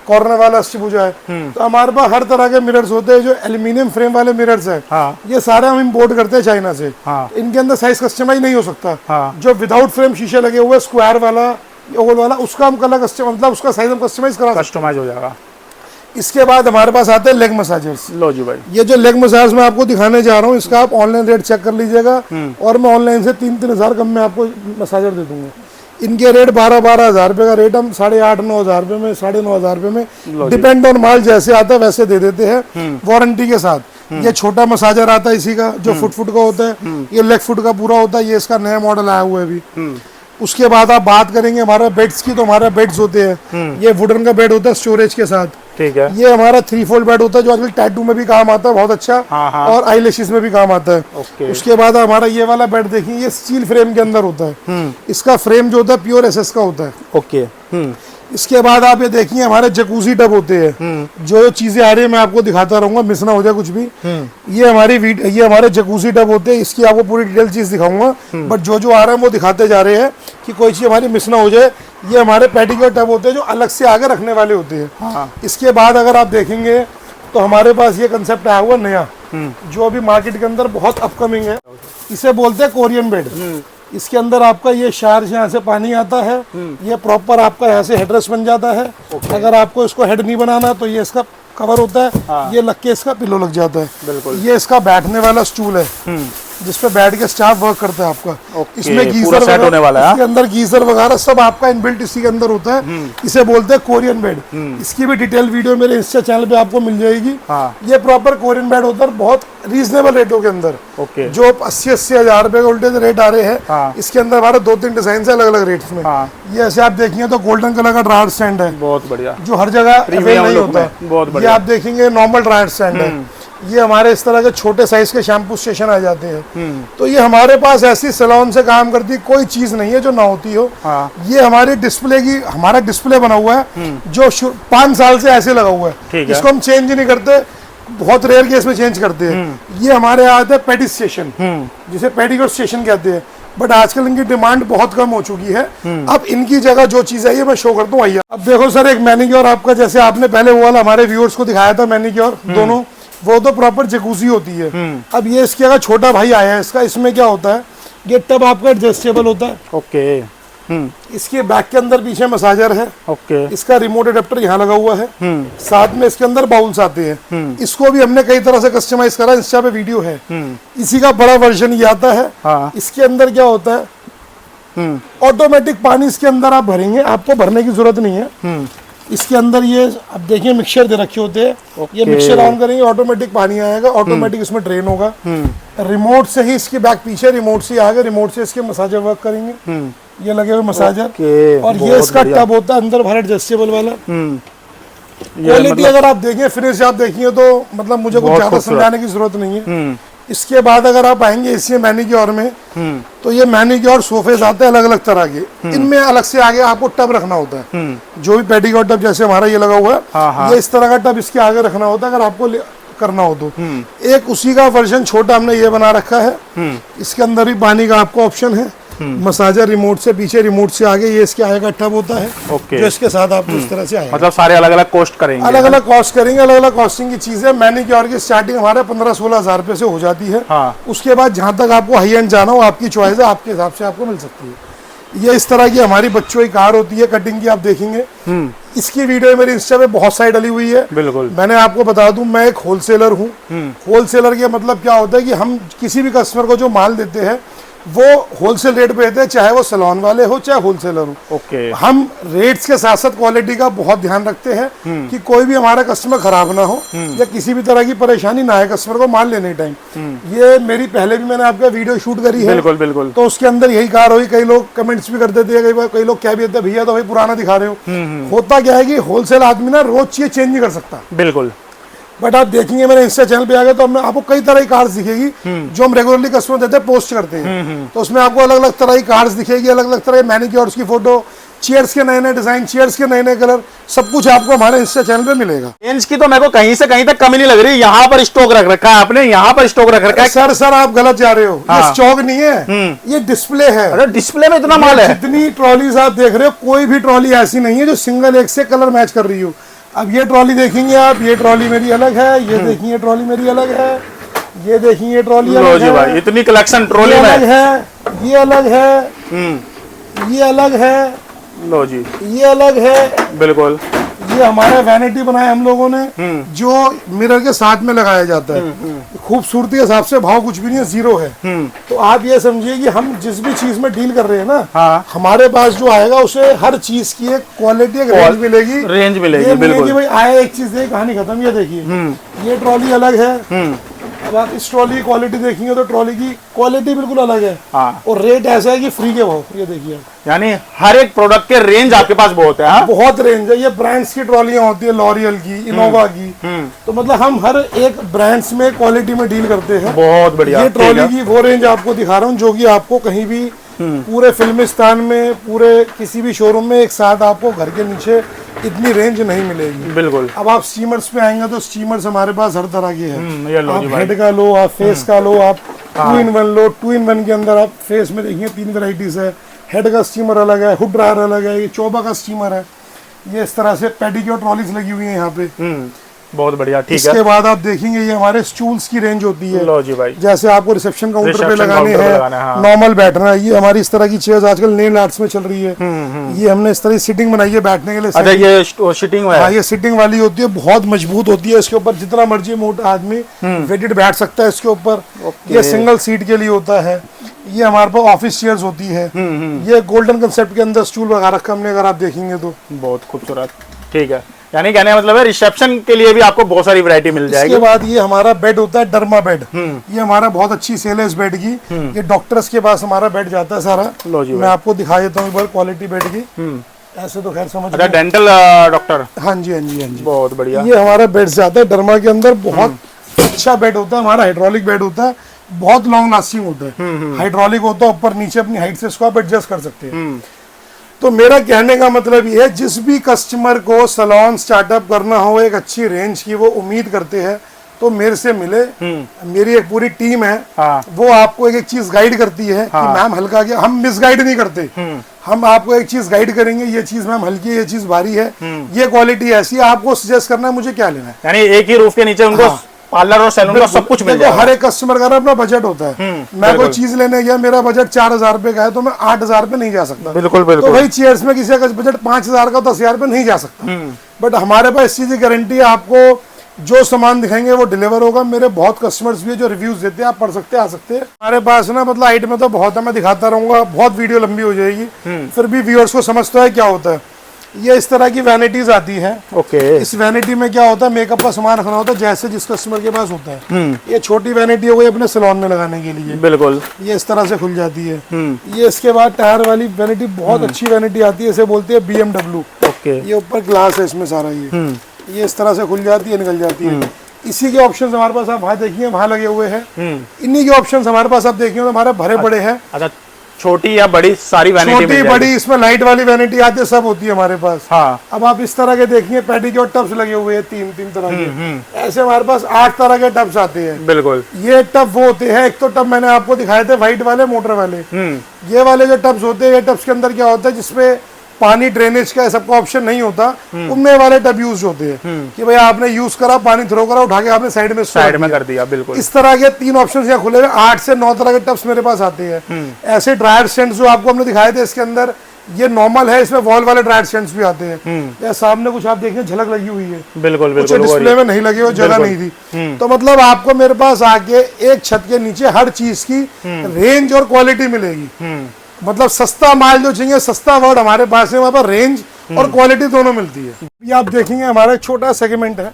Speaker 2: कॉर्नर वाला अष्टभुजा है। तो हमारे पास हर तरह के मिरर्स होते हैं। जो एल्यूमिनियम फ्रेम वाले मिरर्स है,
Speaker 1: हाँ।
Speaker 2: ये सारे हम इंपोर्ट करते हैं चाइना से।
Speaker 1: हाँ।
Speaker 2: इनके अंदर साइज कस्टमाइज नहीं हो सकता।
Speaker 1: हाँ।
Speaker 2: जो विदाउट फ्रेम शीशे लगे हुए स्क्वायर वाला, ओवल वाला, उसका हम कलर मतलब उसका साइज हम कस्टमाइज करा सकते
Speaker 1: कस्टमाइज हो जाएगा।
Speaker 2: हैं। इसके बाद हमारे पास आते हैं लेग मसाजर्स।
Speaker 1: लो जी भाई,
Speaker 2: ये जो लेग मसाज मैं आपको दिखाने जा रहा हूँ, इसका आप ऑनलाइन रेट चेक कर लीजिएगा, और मैं ऑनलाइन से 3-3 हज़ार कम में आपको मसाजर दे दूंगा। इनके रेट 12-12 हज़ार रुपये का रेट हम 8,500-9 हज़ार रुपये में, 9,500 रुपये में, डिपेंड ऑन माल जैसे आता है वैसे दे देते हैं, वारंटी के साथ। ये छोटा मसाजर आता है इसी का, जो फुट का होता है। ये लेग फुट का पूरा होता है। ये इसका नया मॉडल आया हुआ है अभी। उसके बाद आप बात करेंगे हमारा बेड्स की, तो हमारा बेड्स होते हैं। ये वुडन का बेड होता है स्टोरेज के साथ।
Speaker 1: ठीक है।
Speaker 2: ये हमारा 3 फोल्ड बेड होता है, जो आजकल टैटू में भी काम आता है, बहुत अच्छा।
Speaker 1: हाँ, हाँ।
Speaker 2: और आईलैशेस में भी काम आता है।
Speaker 1: ओके।
Speaker 2: उसके बाद हमारा ये वाला बेड देखिए, ये स्टील फ्रेम के अंदर होता है। इसका फ्रेम जो होता है प्योर एसएस का होता है।
Speaker 1: ओके।
Speaker 2: इसके बाद आप ये देखिए हमारे जकूजी टब होते हैं। जो चीजें आ रही है मैं आपको दिखाता रहूंगा, मिस ना हो जाए कुछ भी। ये हमारे जकूजी टब होते हैं। इसकी आपको पूरी डिटेल चीज दिखाऊंगा, बट जो आ रहा है वो दिखाते जा रहे हैं कि कोई चीज हमारी मिस ना हो जाए। ये हमारे पेडिक्योर टब होते हैं, जो अलग से आगे रखने वाले होते हैं।
Speaker 1: हाँ।
Speaker 2: इसके बाद अगर आप देखेंगे तो हमारे पास ये कंसेप्ट आया हुआ नया, जो अभी मार्केट के अंदर बहुत अपकमिंग है। इसे बोलते हैं कोरियन बेड। इसके अंदर आपका ये शार यहाँ से पानी आता है। ये प्रॉपर आपका यहाँ से हेडरेस्ट बन जाता है। अगर आपको इसको हेड नहीं बनाना तो ये इसका कवर होता है।
Speaker 1: हाँ।
Speaker 2: ये लग के इसका पिलो लग जाता है।
Speaker 1: बिल्कुल।
Speaker 2: ये इसका बैठने वाला स्टूल है, जिसपे बैठ के स्टाफ वर्क करता है आपका।
Speaker 1: ओके,
Speaker 2: इसमें
Speaker 1: पूरा
Speaker 2: गीजर
Speaker 1: सेट होने वाला है।
Speaker 2: इसके अंदर गीजर वगैरह सब आपका इनबिल्ट इसी के अंदर होता है। इसे बोलते हैं कोरियन बेड। इसकी भी डिटेल वीडियो मेरे इंस्टा चैनल पे आपको मिल जाएगी।
Speaker 1: हाँ।
Speaker 2: ये प्रॉपर कोरियन बेड होता है, बहुत रीजनेबल रेटों के अंदर।
Speaker 1: ओके।
Speaker 2: जो 80-80 हज़ार रुपए के उल्टे रेट आ रहे हैं।
Speaker 1: हाँ।
Speaker 2: इसके अंदर हमारे 2-3 डिजाइन है अलग अलग रेट्स में।
Speaker 1: हाँ।
Speaker 2: ये ऐसे आप देखेंगे तो गोल्डन कलर का ड्रायर स्टैंड है,
Speaker 1: बहुत बढ़िया।
Speaker 2: जो हर जगह अवेलेबल नहीं होता है।
Speaker 1: बहुत
Speaker 2: ये
Speaker 1: बढ़िया।
Speaker 2: आप देखेंगे नॉर्मल ड्रायर स्टैंड है। ये हमारे इस तरह के छोटे साइज के शैम्पू स्टेशन आ जाते हैं। तो ये हमारे पास ऐसी सैलून से काम करती कोई चीज नहीं है जो ना होती हो।
Speaker 1: हाँ।
Speaker 2: ये हमारी डिस्प्ले की, हमारा डिस्प्ले बना हुआ है जो 5 साल से ऐसे लगा हुआ है।
Speaker 1: ठीक है।
Speaker 2: इसको हम चेंज ही नहीं करते, बहुत रेयर केस में चेंज करते हैं। ये हमारे यहाँ आता है पेडी स्टेशन, जिसे पेडिक्योर स्टेशन कहते हैं। बट आजकल इनकी डिमांड बहुत कम हो चुकी है। अब इनकी जगह जो चीज है ये मैं शो करता हूँ। आइए अब देखो सर, एक मैनिक्योर आपका, जैसे आपने पहले वो वाला हमारे व्यूअर्स को दिखाया था मैनिक्योर दोनों, वो तो प्रॉपर जकूजी होती है। अब ये इसके अगर छोटा भाई आया है इसका, इसमें क्या होता है, ये टब आपका एडजस्टेबल होता है।
Speaker 1: ओके।
Speaker 2: इसके बैक के अंदर पीछे मसाजर है।
Speaker 1: ओके।
Speaker 2: इसका रिमोट अडेप्टर यहाँ लगा हुआ है। साथ में इसके अंदर बाउल्स आते हैं। इसको भी हमने कई तरह से कस्टमाइज करा, इंस्टा पे वीडियो है। इसी का बड़ा वर्जन ये आता है।
Speaker 1: हाँ।
Speaker 2: इसके अंदर क्या होता है, ऑटोमेटिक पानी इसके अंदर आप भरेंगे, आपको भरने की जरूरत नहीं है। इसके अंदर ये अब देखिए मिक्सचर दे रखे होते हैं। ये मिक्सचर ऑन करेंगे ऑटोमेटिक पानी आएगा, ऑटोमेटिक इसमें ड्रेन होगा। रिमोट से ही इसकी बैक पीछे रिमोट से आगे, रिमोट से इसके मसाजर वर्क करेंगे। ये लगे हुए मसाजर। और ये इसका टब होता है अंदर बाहर एडजस्टेबल वाला। क्वालिटी अगर आप देखें, फिनिश आप देखिए तो मतलब मुझे कुछ ज्यादा समझाने की जरूरत नहीं है। इसके बाद अगर आप आएंगे इसी मैनिक्योर में, तो ये मैनिक्योर सोफेज आते हैं अलग अलग तरह के। इनमें अलग से आगे आपको टब रखना होता है। जो भी पेडिक्योर टब जैसे हमारा ये लगा हुआ है,
Speaker 1: हाँ।
Speaker 2: ये इस तरह का टब इसके आगे रखना होता है अगर आपको करना हो तो। एक उसी का वर्जन छोटा हमने ये बना रखा है। इसके अंदर भी पानी का आपको ऑप्शन है। मसाजर रिमोट से पीछे, रिमोट से आगे, ये इसके आगे का टब होता है।
Speaker 1: ओके।
Speaker 2: जो इसके साथ आपको इस तरह से आएगा।
Speaker 1: मतलब सारे अलग अलग कॉस्ट करेंगे,
Speaker 2: अलग अलग कॉस्ट करेंगे, अलग अलग कॉस्टिंग की चीजें। मैनिक्योर की स्टार्टिंग हमारे 15-16 हज़ार रुपए से हो जाती है।
Speaker 1: हाँ।
Speaker 2: उसके बाद जहां तक आपको हाई एंड जाना हो, आपकी चॉइस है, आपके हिसाब से आपको मिल सकती है। ये इस तरह की हमारी बच्चों की कार होती है, कटिंग की आप देखेंगे। इसकी वीडियो मेरे इंस्टा पे बहुत सारी डली हुई है।
Speaker 1: बिल्कुल।
Speaker 2: मैंने आपको बता दूं, मैं एक होलसेलर हूँ। होलसेलर के मतलब क्या होता है कि हम किसी भी कस्टमर को जो माल देते हैं वो होलसेल रेट पे देते हैं, चाहे वो सैलून वाले हो चाहे होलसेलर हो।
Speaker 1: ओके। हम
Speaker 2: रेट्स के साथ साथ क्वालिटी का बहुत ध्यान रखते हैं कि कोई भी हमारा कस्टमर खराब ना हो या किसी भी तरह की परेशानी ना आए कस्टमर को माल लेने टाइम। ये मेरी पहले भी मैंने आपका वीडियो शूट करी है।
Speaker 1: बिल्कुल बिल्कुल।
Speaker 2: तो उसके अंदर यही कार हुई, कई लोग कमेंट्स भी कर देते हैं, कई लोग क्या भी देते भैया तो भाई पुराना दिखा रहे हो। होता क्या है कि होलसेल आदमी ना रोज चीज चेंज नहीं कर सकता।
Speaker 1: बिल्कुल।
Speaker 2: बट आप देखेंगे मेरे इंस्टा चैनल पे आ गए तो हमें आपको कई तरह की कार्ड्स दिखेगी जो हम रेगुलरली कस्टमर देते हैं, पोस्ट करते हैं। तो उसमें आपको अलग अलग तरह की कार्ड्स दिखेगी, अलग अलग तरह के मैनिक्योर्स की फोटो, चेयर्स के नए नए डिजाइन, चेयर्स के नए नए कलर, सब कुछ आपको हमारे इंस्टा चैनल पे मिलेगा।
Speaker 1: रेंज की तो मेरे को कहीं से कहीं तक कमी नहीं लग रही। यहाँ पर स्टॉक रख रखा है आपने, यहाँ पर स्टॉक रख रखा है।
Speaker 2: सर आप गलत जा रहे हो। ये
Speaker 1: हाँ।
Speaker 2: स्टॉक नहीं है, ये डिस्प्ले है।
Speaker 1: अरे डिस्प्ले में इतना माल है।
Speaker 2: जितनी ट्रॉलीज आप देख रहे हो, कोई भी ट्रॉली ऐसी नहीं है जो सिंगल एक से कलर मैच कर रही हो। अब ये ट्रॉली देखेंगे आप, ये ट्रॉली मेरी अलग है, ये देखिए ट्रॉली मेरी अलग है, ये देखिए ये ट्रॉली अलग है
Speaker 1: भाई, इतनी कलेक्शन ट्रॉली में
Speaker 2: अलग है, ये अलग है, ये अलग है,
Speaker 1: लो जी,
Speaker 2: ये अलग है।
Speaker 1: बिल्कुल।
Speaker 2: ये हमारा वैनिटी बनाया हम लोगों ने, जो मिरर के साथ में लगाया जाता है। खूबसूरती के हिसाब से भाव कुछ भी नहीं है, जीरो है। तो आप ये समझिए कि हम जिस भी चीज में डील कर रहे हैं ना,
Speaker 1: हाँ।
Speaker 2: हमारे पास जो आएगा उसे हर चीज की एक क्वालिटी, एक रेंज मिलेगी।
Speaker 1: रेंज मिलेगी,
Speaker 2: ये नहीं है
Speaker 1: बिल्कुल।
Speaker 2: कि भाई आया एक चीज दे कहानी खत्म। ये देखिए ये ट्रॉली अलग है। अब आप इस ट्रॉली की क्वालिटी देखेंगे तो ट्रॉली की क्वालिटी बिल्कुल अलग है।
Speaker 1: हाँ।
Speaker 2: और रेट ऐसा है कि फ्री के भाव। ये देखिए
Speaker 1: यानी हर एक प्रोडक्ट के रेंज आपके पास बहुत है। हाँ?
Speaker 2: बहुत रेंज है। ये ब्रांड्स की ट्रॉलियां होती है, लॉरियल की, इनोवा की। तो मतलब हम हर एक ब्रांड्स में क्वालिटी में डील करते हैं।
Speaker 1: बहुत बढ़िया।
Speaker 2: ये ट्रॉली की वो रेंज आपको दिखा रहा हूँ जो कि आपको कहीं भी पूरे फिल्मिस्तान में, पूरे किसी भी शोरूम में एक साथ आपको घर के नीचे इतनी रेंज नहीं मिलेगी।
Speaker 1: बिल्कुल।
Speaker 2: अब आप स्टीमर्स पे आएंगे तो स्टीमर्स हमारे पास हर तरह के हैं।
Speaker 1: ये लो
Speaker 2: आप
Speaker 1: जी भाई।
Speaker 2: हेड का लो, आप फेस का लो, आप 2-in-1 लो। 2-in-1 के अंदर आप फेस में देखिए 3 वैरायटीज है। हेड का स्टीमर अलग है, हुड ड्रायर अलग है, ये चौबा का स्टीमर है। ये इस तरह से पेडिक्योर ट्रॉलीज लगी हुई है यहाँ पे।
Speaker 1: बहुत बढ़िया, ठीक है।
Speaker 2: इसके बाद आप देखेंगे ये हमारे स्टूल्स की रेंज होती है।
Speaker 1: लो जी भाई।
Speaker 2: जैसे आपको रिसेप्शन काउंटर पे
Speaker 1: रिसेप्शन
Speaker 2: लगाने
Speaker 1: काउंटर पे
Speaker 2: हैं,
Speaker 1: लगाना है, हाँ।
Speaker 2: नॉर्मल बैठना है। ये हमारी इस तरह की चेयर्स आजकल नेल आर्ट्स में चल रही है। ये हमने इस तरह की सीटिंग बनाई है बैठने के लिए।
Speaker 1: अच्छा, ये सीटिंग है।
Speaker 2: हाँ, ये सीटिंग वाली होती है, बहुत मजबूत होती है। इसके ऊपर जितना मर्जी मोटा आदमी वेटेड बैठ सकता है इसके ऊपर। ये सिंगल सीट के लिए होता है। ये हमारे पास ऑफिस चेयर्स होती है। ये गोल्डन कंसेप्ट के अंदर स्टूल वगैरह रखा हमने, अगर आप देखेंगे तो।
Speaker 1: बहुत खूबसूरत, ठीक है। यानी कहने का मतलब है रिसेप्शन के लिए भी आपको बहुत सारी वैरायटी मिल जाएगी।
Speaker 2: इसके बाद ये हमारा बेड होता है, डर्मा बेड। ये हमारा बहुत अच्छी सेल है इस बेड की। ये डॉक्टर्स के पास हमारा बेड जाता है सारा।
Speaker 1: लो जी
Speaker 2: मैं आपको दिखा देता हूँ क्वालिटी बेड की। ऐसे तो खैर समझ।
Speaker 1: अच्छा, डेंटल डॉक्टर।
Speaker 2: हाँ जी, हाँ जी, हाँ जी।
Speaker 1: बहुत बढ़िया।
Speaker 2: ये हमारा बेड जाता है डर्मा के अंदर। बहुत अच्छा बेड होता है हमारा, हाइड्रोलिक बेड होता है, बहुत लॉन्ग लास्टिंग होता है। हाइड्रोलिक होता है, ऊपर नीचे अपनी हाइट से इसको आप एडजस्ट कर सकते हैं। तो मेरा कहने का मतलब ये है, जिस भी कस्टमर को सैलून स्टार्टअप करना हो, एक अच्छी रेंज की वो उम्मीद करते हैं, तो मेरे से मिले। मेरी एक पूरी टीम है।
Speaker 1: हाँ।
Speaker 2: वो आपको एक एक चीज गाइड करती है। कि मैम हल्का क्या, हम मिसगाइड नहीं करते। हम आपको एक चीज गाइड करेंगे, ये चीज मैम हल्की है, ये चीज भारी है, ये क्वालिटी ऐसी है, आपको सजेस्ट करना है मुझे क्या लेना है।
Speaker 1: यानी एक ही रूफ के नीचे उनको पार्लर और सैलून का सब कुछ मिल जाएगा।
Speaker 2: हर एक कस्टमर का अपना बजट होता है। मैं कोई चीज लेने गया, मेरा बजट 4,000 रुपए का है, तो मैं 8,000 रुपए नहीं जा सकता।
Speaker 1: बिल्कुल
Speaker 2: तो
Speaker 1: बिल्कुल।
Speaker 2: वही चेयर्स में किसी का बजट 5,000 का, 10,000 रुपए नहीं जा सकता। बट हमारे पास इस चीज की गारंटी है, आपको जो सामान दिखाएंगे वो डिलीवर होगा। मेरे बहुत कस्टमर्स भी है जो रिव्यूज देते हैं, आप पढ़ सकते हैं, आ सकते हैं हमारे पास ना। मतलब आइटम तो बहुत है, मैं दिखाता रहूंगा, बहुत वीडियो लंबी हो जाएगी। फिर भी व्यूअर्स को समझता है क्या होता है। ये इस तरह की वैनिटीज आती है।
Speaker 1: ओके।
Speaker 2: इस वैनिटी में क्या होता है, मेकअप का सामान रखना होता है, जैसे जिस कस्टमर के पास होता है। ये छोटी वैनिटी हो गई अपने सैलून में लगाने के लिए।
Speaker 1: बिल्कुल।
Speaker 2: ये इस तरह से खुल जाती है। ये इसके बाद टायर वाली वैनिटी, बहुत अच्छी वैनिटी आती है, इसे बोलते हैं BMW।
Speaker 1: ओके।
Speaker 2: ये ऊपर ग्लास है इसमें सारा। ये इस तरह से खुल जाती है, निकल जाती है। इसी के ऑप्शंस हमारे पास आप वहाँ देखिए, वहाँ लगे हुए हैं। इन्हीं के ऑप्शंस हमारे पास आप देखिए, हमारे भरे पड़े हैं।
Speaker 1: अच्छा, छोटी या बड़ी सारी वैनिटी
Speaker 2: छोटी बड़ी, इसमें लाइट वाली वैनिटी आती है, सब होती है हमारे पास।
Speaker 1: हाँ।
Speaker 2: अब आप इस तरह के देखिए, पेडिक्योर टब्स लगे हुए हैं, 3 तरह के। ऐसे हमारे पास 8 तरह के टब्स आते हैं।
Speaker 1: बिल्कुल।
Speaker 2: ये टब वो होते हैं, एक तो टब मैंने आपको दिखाए थे व्हाइट वाले, मोटर वाले। ये वाले जो टब्स होते हैं, ये टब्स के अंदर क्या होता है, जिसपे पानी ड्रेनेज का सबका ऑप्शन नहीं होता, उनमें वाले टब यूज होते हैं। कि भाई आपने यूज करा, पानी थ्रो करा, उठा के आपने साइड में
Speaker 1: कर दिया। बिल्कुल।
Speaker 2: इस तरह के 3 ऑप्शन यहाँ खुले हुए, 8 से 9 तरह के टब्स मेरे पास आते हैं। ऐसे ड्रायर स्टैंड जो आपको हमने दिखाए थे, इसके अंदर ये नॉर्मल है, इसमें वॉल वाले ड्रायर स्टैंड भी आते हैं। या सामने कुछ आप देखिए झलक लगी हुई है।
Speaker 1: बिल्कुल
Speaker 2: कुछ डिस्प्ले में नहीं लगी, वो जगह नहीं थी। तो मतलब आपको मेरे पास आके एक छत के नीचे हर चीज की रेंज और क्वालिटी मिलेगी। मतलब सस्ता माल जो चाहिए, सस्ता वर्ड हमारे पास है, वहां पर रेंज और क्वालिटी दोनों मिलती है। ये आप देखेंगे हमारा एक छोटा सेगमेंट है।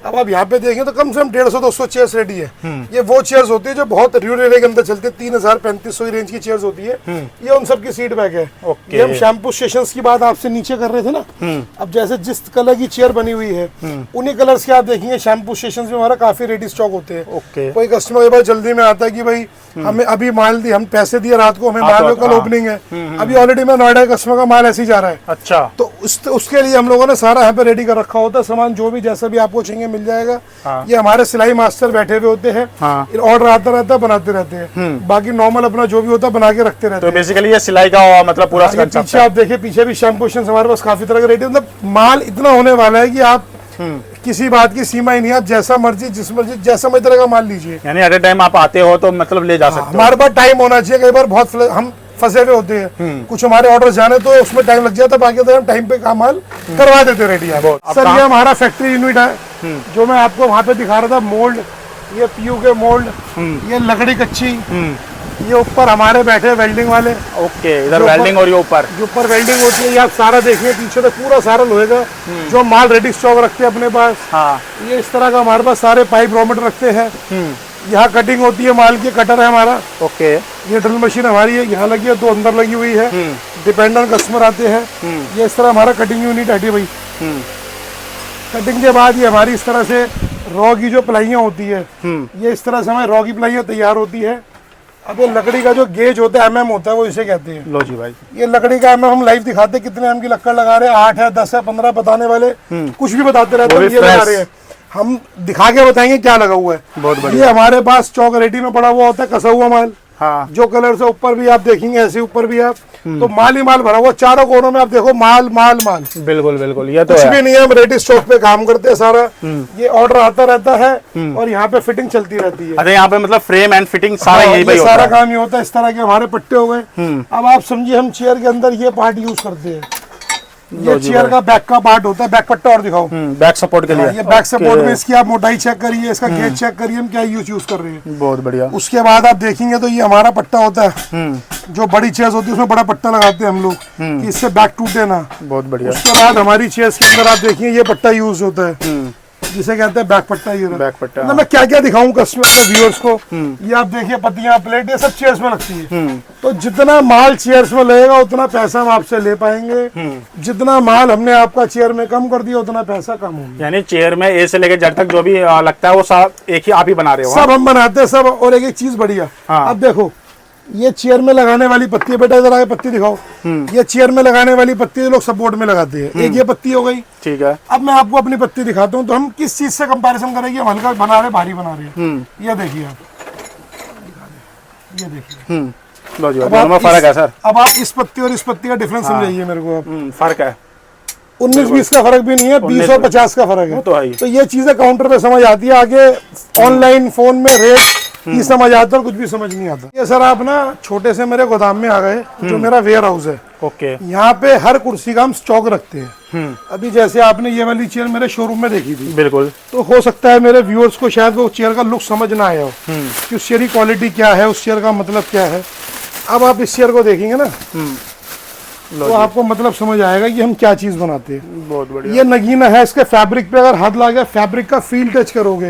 Speaker 2: अब आप यहाँ पे देखेंगे तो कम से कम 150-200 चेयर्स रेडी है। ये वो चेयर्स होती है जो बहुत रूरल एरिया के अंदर चलती है, 3000-3500 रेंज की चेयर्स होती है। ये उन सब की सीट बैग है। ये हम शैम्पू स्टेशंस की बात आपसे नीचे कर रहे थे ना। अब जैसे जिस कलर की चेयर बनी हुई है उन्हीं कलर्स के आप देखेंगे शैम्पू स्टेशन में हमारा काफी रेडी स्टॉक होते हैं। कोई कस्टमर के पास जल्दी में आता है कि भाई हमें अभी माल दी, हम पैसे दिए रात को, हमें माल कल ओपनिंग है, अभी ऑलरेडी मैं नोएडा कस्टमर का माल ऐसे ही जा रहा है।
Speaker 1: अच्छा,
Speaker 2: तो उसके लिए हम लोगों ने सारा यहाँ पे रेडी कर रखा होता है। सामान जो भी जैसा भी आपको चाहिए मिल जाएगा। ये हमारे सिलाई मास्टर बैठे हुए होते हैं। ऑर्डर आता रहता है, बनाते रहते हैं। बाकी नॉर्मल अपना जो भी होता है बना के रखते रहते हैं।
Speaker 1: तो बेसिकली ये सिलाई का मतलब पूरा
Speaker 2: पीछे आप देखिए, पीछे भी शैम्पू हमारे पास काफी तरह के रेडी, मतलब माल इतना होने वाला है कि आप किसी बात की सीमा ही नहीं, आप जैसा मर्जी जिस मर्जी जैसा मर्जी तरह का माल लीजिए।
Speaker 1: यानी एट ए टाइम आप आते हो तो मतलब ले जा सकते हो।
Speaker 2: हमारे पास टाइम होना चाहिए। कई बार बहुत हम फंसे हुए होते हैं, कुछ हमारे ऑर्डर जाने तो उसमें टाइम लग जाता है, बाकी तो हम टाइम पे काम माल करवा देते रेडी है। सर ये हमारा फैक्ट्री यूनिट है जो मैं आपको वहाँ पे दिखा रहा था। मोल्ड, ये पीयू के मोल्ड, ये लकड़ी कच्ची, ये ऊपर हमारे बैठे वेल्डिंग वाले।
Speaker 1: ओके, इधर वेल्डिंग और ये ऊपर
Speaker 2: जो ऊपर वेल्डिंग होती है, ये आप सारा देखिए पीछे तो पूरा सारा लोहे का जो माल रेडी स्टॉक रखते हैं अपने पास।
Speaker 1: हाँ,
Speaker 2: ये इस तरह का हमारे पास सारे पाइप रोमेट रखते हैं। यहाँ कटिंग होती है, माल की कटर है हमारा।
Speaker 1: ओके,
Speaker 2: ये ड्रिल मशीन हमारी है, यहाँ लगी है, 2 अंदर लगी हुई है। डिपेंडेंट कस्टमर आते हैं। ये इस तरह हमारा कटिंग यूनिट है भाई। कटिंग के बाद ये हमारी इस तरह से रॉ की जो प्लाइयाँ होती है, ये इस तरह से हमारी रॉ की प्लाइयाँ तैयार होती है। अब ये लकड़ी का जो गेज होता है, mm होता है, वो इसे कहते हैं।
Speaker 1: लो जी भाई,
Speaker 2: ये लकड़ी का mm हम लाइव दिखाते हैं, कितने mm की लक्कड़ लगा रहे हैं, 8 है, 10 है, 15 बताने वाले कुछ भी बताते रहते हैं। ये लगा रहे हैं, हम दिखा के बताएंगे क्या लगा हुआ है।
Speaker 1: बहुत बढ़िया।
Speaker 2: ये हमारे पास चौक रेडी में पड़ा हुआ होता है, कसा हुआ माल।
Speaker 1: हाँ,
Speaker 2: जो कलर से ऊपर भी आप देखेंगे, ऐसे ऊपर भी आप तो माल ही माल भरा हुआ, चारों कोनों में आप देखो माल माल माल।
Speaker 1: बिल्कुल बिल्कुल, ये तो
Speaker 2: कुछ
Speaker 1: है।
Speaker 2: भी नहीं है, हम रेडी स्टॉक पे काम करते हैं सारा। ये ऑर्डर आता रहता है और यहाँ पे फिटिंग चलती रहती है।
Speaker 1: अरे यहाँ पे मतलब फ्रेम एंड फिटिंग सारा यही भाई
Speaker 2: सारा काम ये होता है। इस तरह के हमारे पट्टे हो गए। अब आप समझिए हम चेयर के अंदर ये पार्ट यूज करते हैं। ये चेयर का बैक का पार्ट होता है, बैक पट्टा और दिखाओ।
Speaker 1: बैक सपोर्ट के लिए।
Speaker 2: ये बैक सपोर्ट में इसकी आप मोटाई चेक करिए, इसका गेज चेक करिए, हम क्या यूज कर रहे हैं।
Speaker 1: बहुत बढ़िया।
Speaker 2: उसके बाद आप देखेंगे तो ये हमारा पट्टा होता है, जो बड़ी चेयर्स होती है उसमें बड़ा पट्टा लगाते हैं हम लोग कि इससे बैक टूटे ना।
Speaker 1: बहुत बढ़िया।
Speaker 2: उसके बाद हमारी चेयर्स के अंदर आप देखिए ये पट्टा यूज होता है, जिसे कहते हैं बैक पट्टा। ये
Speaker 1: बैक पट्टा।
Speaker 2: मतलब मैं क्या क्या दिखाऊं कस्टमर को, व्यूअर्स को। ये आप देखिए पत्तियां, प्लेट, ये सब चेयर्स में लगती है। तो जितना माल चेयर्स में लगेगा उतना पैसा हम आपसे ले पाएंगे। जितना माल हमने आपका चेयर में कम कर दिया उतना पैसा कम होगा।
Speaker 1: यानी चेयर में ए से लेकर जेड तक जो भी लगता है वो सब एक ही आप ही बना रहे हो?
Speaker 2: सब हम बनाते हैं सब। और एक चीज बढ़िया, अब देखो ये चेयर में लगाने वाली पत्ती है, बेटा इधर आगे पत्ती दिखाओ। ये चेयर में लगाने वाली पत्ती लोग सपोर्ट में लगाते हैं। एक ये पत्ती हो गई,
Speaker 1: ठीक है।
Speaker 2: अब मैं आपको अपनी पत्ती दिखाता हूँ, तो हम किस चीज से कंपैरिजन करेंगे, हम हल्का बना रहे भारी बना रहे हैं। ये देखिए आप, ये देखिए
Speaker 1: दोनों में फर्क है सर।
Speaker 2: अब आप इस पत्ती और इस पत्ती का डिफरेंस समझाइए मेरे को। आप
Speaker 1: फर्क है,
Speaker 2: 19-20 का फर्क भी नहीं है, 20 और 50 का फर्क है। तो ये चीजें काउंटर पे समझ आती है, आगे ऑनलाइन फोन में रेट ये समझ आता है और कुछ भी समझ नहीं आता। ये सर आप ना छोटे से मेरे गोदाम में आ गए, जो मेरा वेयर हाउस है।
Speaker 1: ओके,
Speaker 2: यहाँ पे हर कुर्सी का हम स्टॉक रखते हैं। अभी जैसे आपने ये वाली चेयर मेरे शोरूम में देखी थी,
Speaker 1: बिल्कुल,
Speaker 2: तो हो सकता है मेरे व्यूअर्स को शायद वो चेयर का लुक समझ ना आया हो कि उस चेयर की क्वालिटी क्या है, उस चेयर का मतलब क्या है। अब आप इस चेयर को देखेंगे ना तो आपको मतलब समझ आएगा कि हम क्या चीज बनाते हैं।
Speaker 1: बहुत बढ़िया।
Speaker 2: ये नगीना है, इसके फैब्रिक पे अगर हाथ लगा फैब्रिक का फील टच करोगे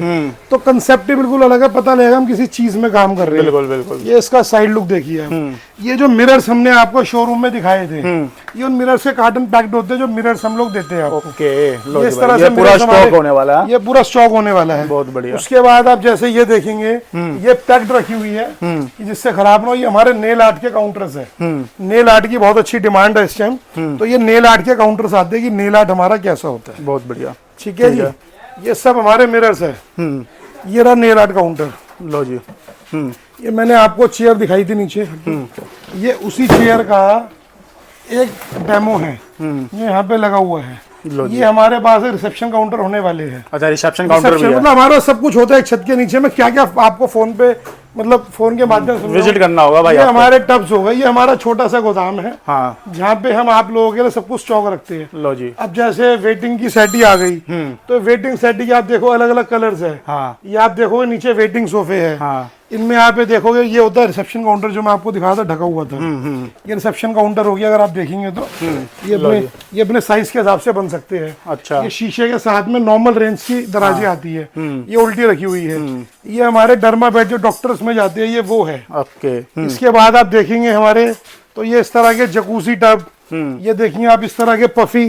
Speaker 2: तो कंसेप्ट ही बिल्कुल अलग है, पता लगेगा हम किसी चीज में काम कर रहे हैं।
Speaker 1: बिल्कुल बिल्कुल।
Speaker 2: ये इसका साइड लुक देखिए आप। ये जो मिरर्स हमने आपको शोरूम में दिखाए थे, ये उन मिरर्स के कार्टन पैक्ड होते हैं जो मिरर्स हम लोग देते हैं आपको।
Speaker 1: ओके,
Speaker 2: इस तरह से
Speaker 1: पूरा स्टॉक होने वाला है।
Speaker 2: ये पूरा स्टॉक होने वाला है।
Speaker 1: बहुत बढ़िया।
Speaker 2: उसके बाद आप जैसे ये देखेंगे, ये पैक्ड रखी हुई है कि जिससे खराब ना हो। ये हमारे नेल आर्ट के काउंटर्स है। नेल आर्ट की बहुत अच्छी डिमांड है इस टाइम, तो ये नेल आर्ट के काउंटर्स आते हैं कि नेल आर्ट हमारा कैसा होता है।
Speaker 1: बहुत बढ़िया,
Speaker 2: ठीक है जी। ये सब हमारे मिरर्स है। ये रहा नेल आर्ट काउंटर।
Speaker 1: लो जी।
Speaker 2: ये मैंने आपको चेयर दिखाई थी नीचे, ये उसी चेयर का एक डेमो है, ये यहाँ पे लगा हुआ है। ये हमारे पास रिसेप्शन काउंटर होने वाले हैं।
Speaker 1: अच्छा, रिसेप्शन काउंटर भी है।
Speaker 2: मतलब हमारा सब कुछ होता है एक छत के नीचे में। क्या क्या आपको फोन पे मतलब फोन के माध्यम से
Speaker 1: विजिट करना होगा भाई।
Speaker 2: ये हमारे टब्स हो गए, ये हमारा छोटा सा गोदाम है।
Speaker 1: हाँ,
Speaker 2: जहाँ पे हम आप लोगों के लिए सब कुछ स्टॉक रखते हैं।
Speaker 1: लो जी।
Speaker 2: अब जैसे वेटिंग की सेटी आ गई, तो वेटिंग सेटी की आप देखो अलग अलग कलर्स है।
Speaker 1: हाँ,
Speaker 2: ये आप देखो नीचे वेटिंग सोफे है।
Speaker 1: हाँ,
Speaker 2: इनमें यहाँ पे देखोगे ये होता है रिसेप्शन काउंटर, जो मैं आपको दिखाया था ढका हुआ था। ये रिसेप्शन काउंटर हो गया, अगर आप देखेंगे तो ये अपने साइज के हिसाब से बन सकते हैं।
Speaker 1: अच्छा।
Speaker 2: ये शीशे के साथ में नॉर्मल रेंज की दराजें आती है, ये उल्टी रखी हुई है। ये हमारे डर्मा बेड जो डॉक्टर्स में जाते हैं, ये वो है।
Speaker 1: ओके।
Speaker 2: इसके बाद आप देखेंगे हमारे तो ये इस तरह के जकूसी टब, ये देखिए आप इस तरह के पफी।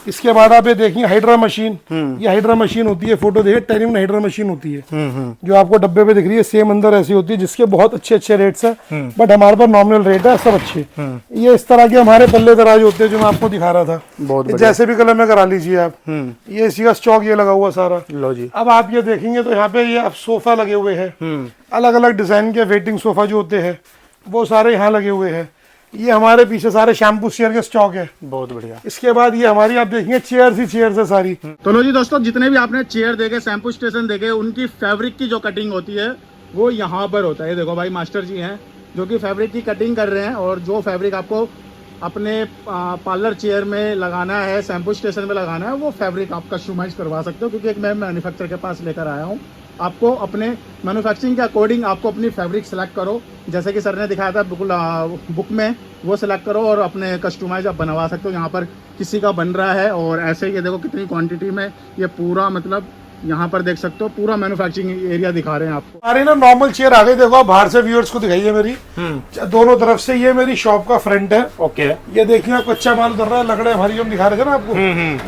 Speaker 2: इसके बाद आप ये देखिए हाइड्रा मशीन, ये हाइड्रा मशीन होती है, फोटो देखिए टेनिम हाइड्रा मशीन होती है, जो आपको डब्बे पे दिख रही है, सेम अंदर ऐसी होती है, जिसके बहुत अच्छे रेट्स है, बट हमारे पास नॉमिनल रेट है सब अच्छे। ये इस तरह के हमारे पल्ले दराज होते हैं जो मैं आपको दिखा रहा था,
Speaker 1: बहुत
Speaker 2: जैसे भी कलर में करा लीजिए आप। ये इसी का स्टॉक ये लगा हुआ सारा।
Speaker 1: लो जी।
Speaker 2: अब आप ये देखेंगे तो यहाँ पे ये आप सोफा लगे हुए हैं, अलग अलग डिजाइन के वेटिंग सोफा जो होते हैं वो सारे यहाँ लगे हुए हैं। ये हमारे पीछे सारे शैम्पू चेयर के स्टॉक है।
Speaker 1: बहुत बढ़िया।
Speaker 2: इसके बाद ये हमारी आप देखेंगे चेयर्स ही चेयर्स है सारी।
Speaker 1: तो लो जी दोस्तों, जितने भी आपने चेयर देखे, शैम्पू स्टेशन देखे, उनकी फैब्रिक की जो कटिंग होती है वो यहाँ पर होता है। देखो भाई मास्टर जी हैं जो कि फैब्रिक की कटिंग कर रहे हैं, और जो फैब्रिक आपको अपने पार्लर चेयर में लगाना है, शैम्पू स्टेशन में लगाना है, वो फैब्रिक आप कस्टमाइज करवा सकते हो। क्योंकि एक मैं मैन्युफैक्चर के पास लेकर आया हूँ, आपको अपने मैन्युफैक्चरिंग के अकॉर्डिंग आपको अपनी फैब्रिक सेलेक्ट करो, जैसे कि सर ने दिखाया था बिल्कुल बुक में, वो सिलेक्ट करो और अपने कस्टमाइज आप बनवा सकते हो। यहाँ पर किसी का बन रहा है, और ऐसे ये देखो कितनी क्वांटिटी में ये पूरा, मतलब यहाँ पर देख सकते हो पूरा मैन्युफैक्चरिंग एरिया दिखा रहे हैं आपको।
Speaker 2: अरे ना नॉर्मल चेयर आ गई, देखो आप बाहर से व्यूअर्स को दिखाइए मेरी दोनों तरफ से। ये मेरी शॉप का फ्रंट है।
Speaker 1: ओके।
Speaker 2: ये देखिए आप कच्चा माल उतर रहा है, लकड़े हमारी हम दिखा रहे थे ना आपको,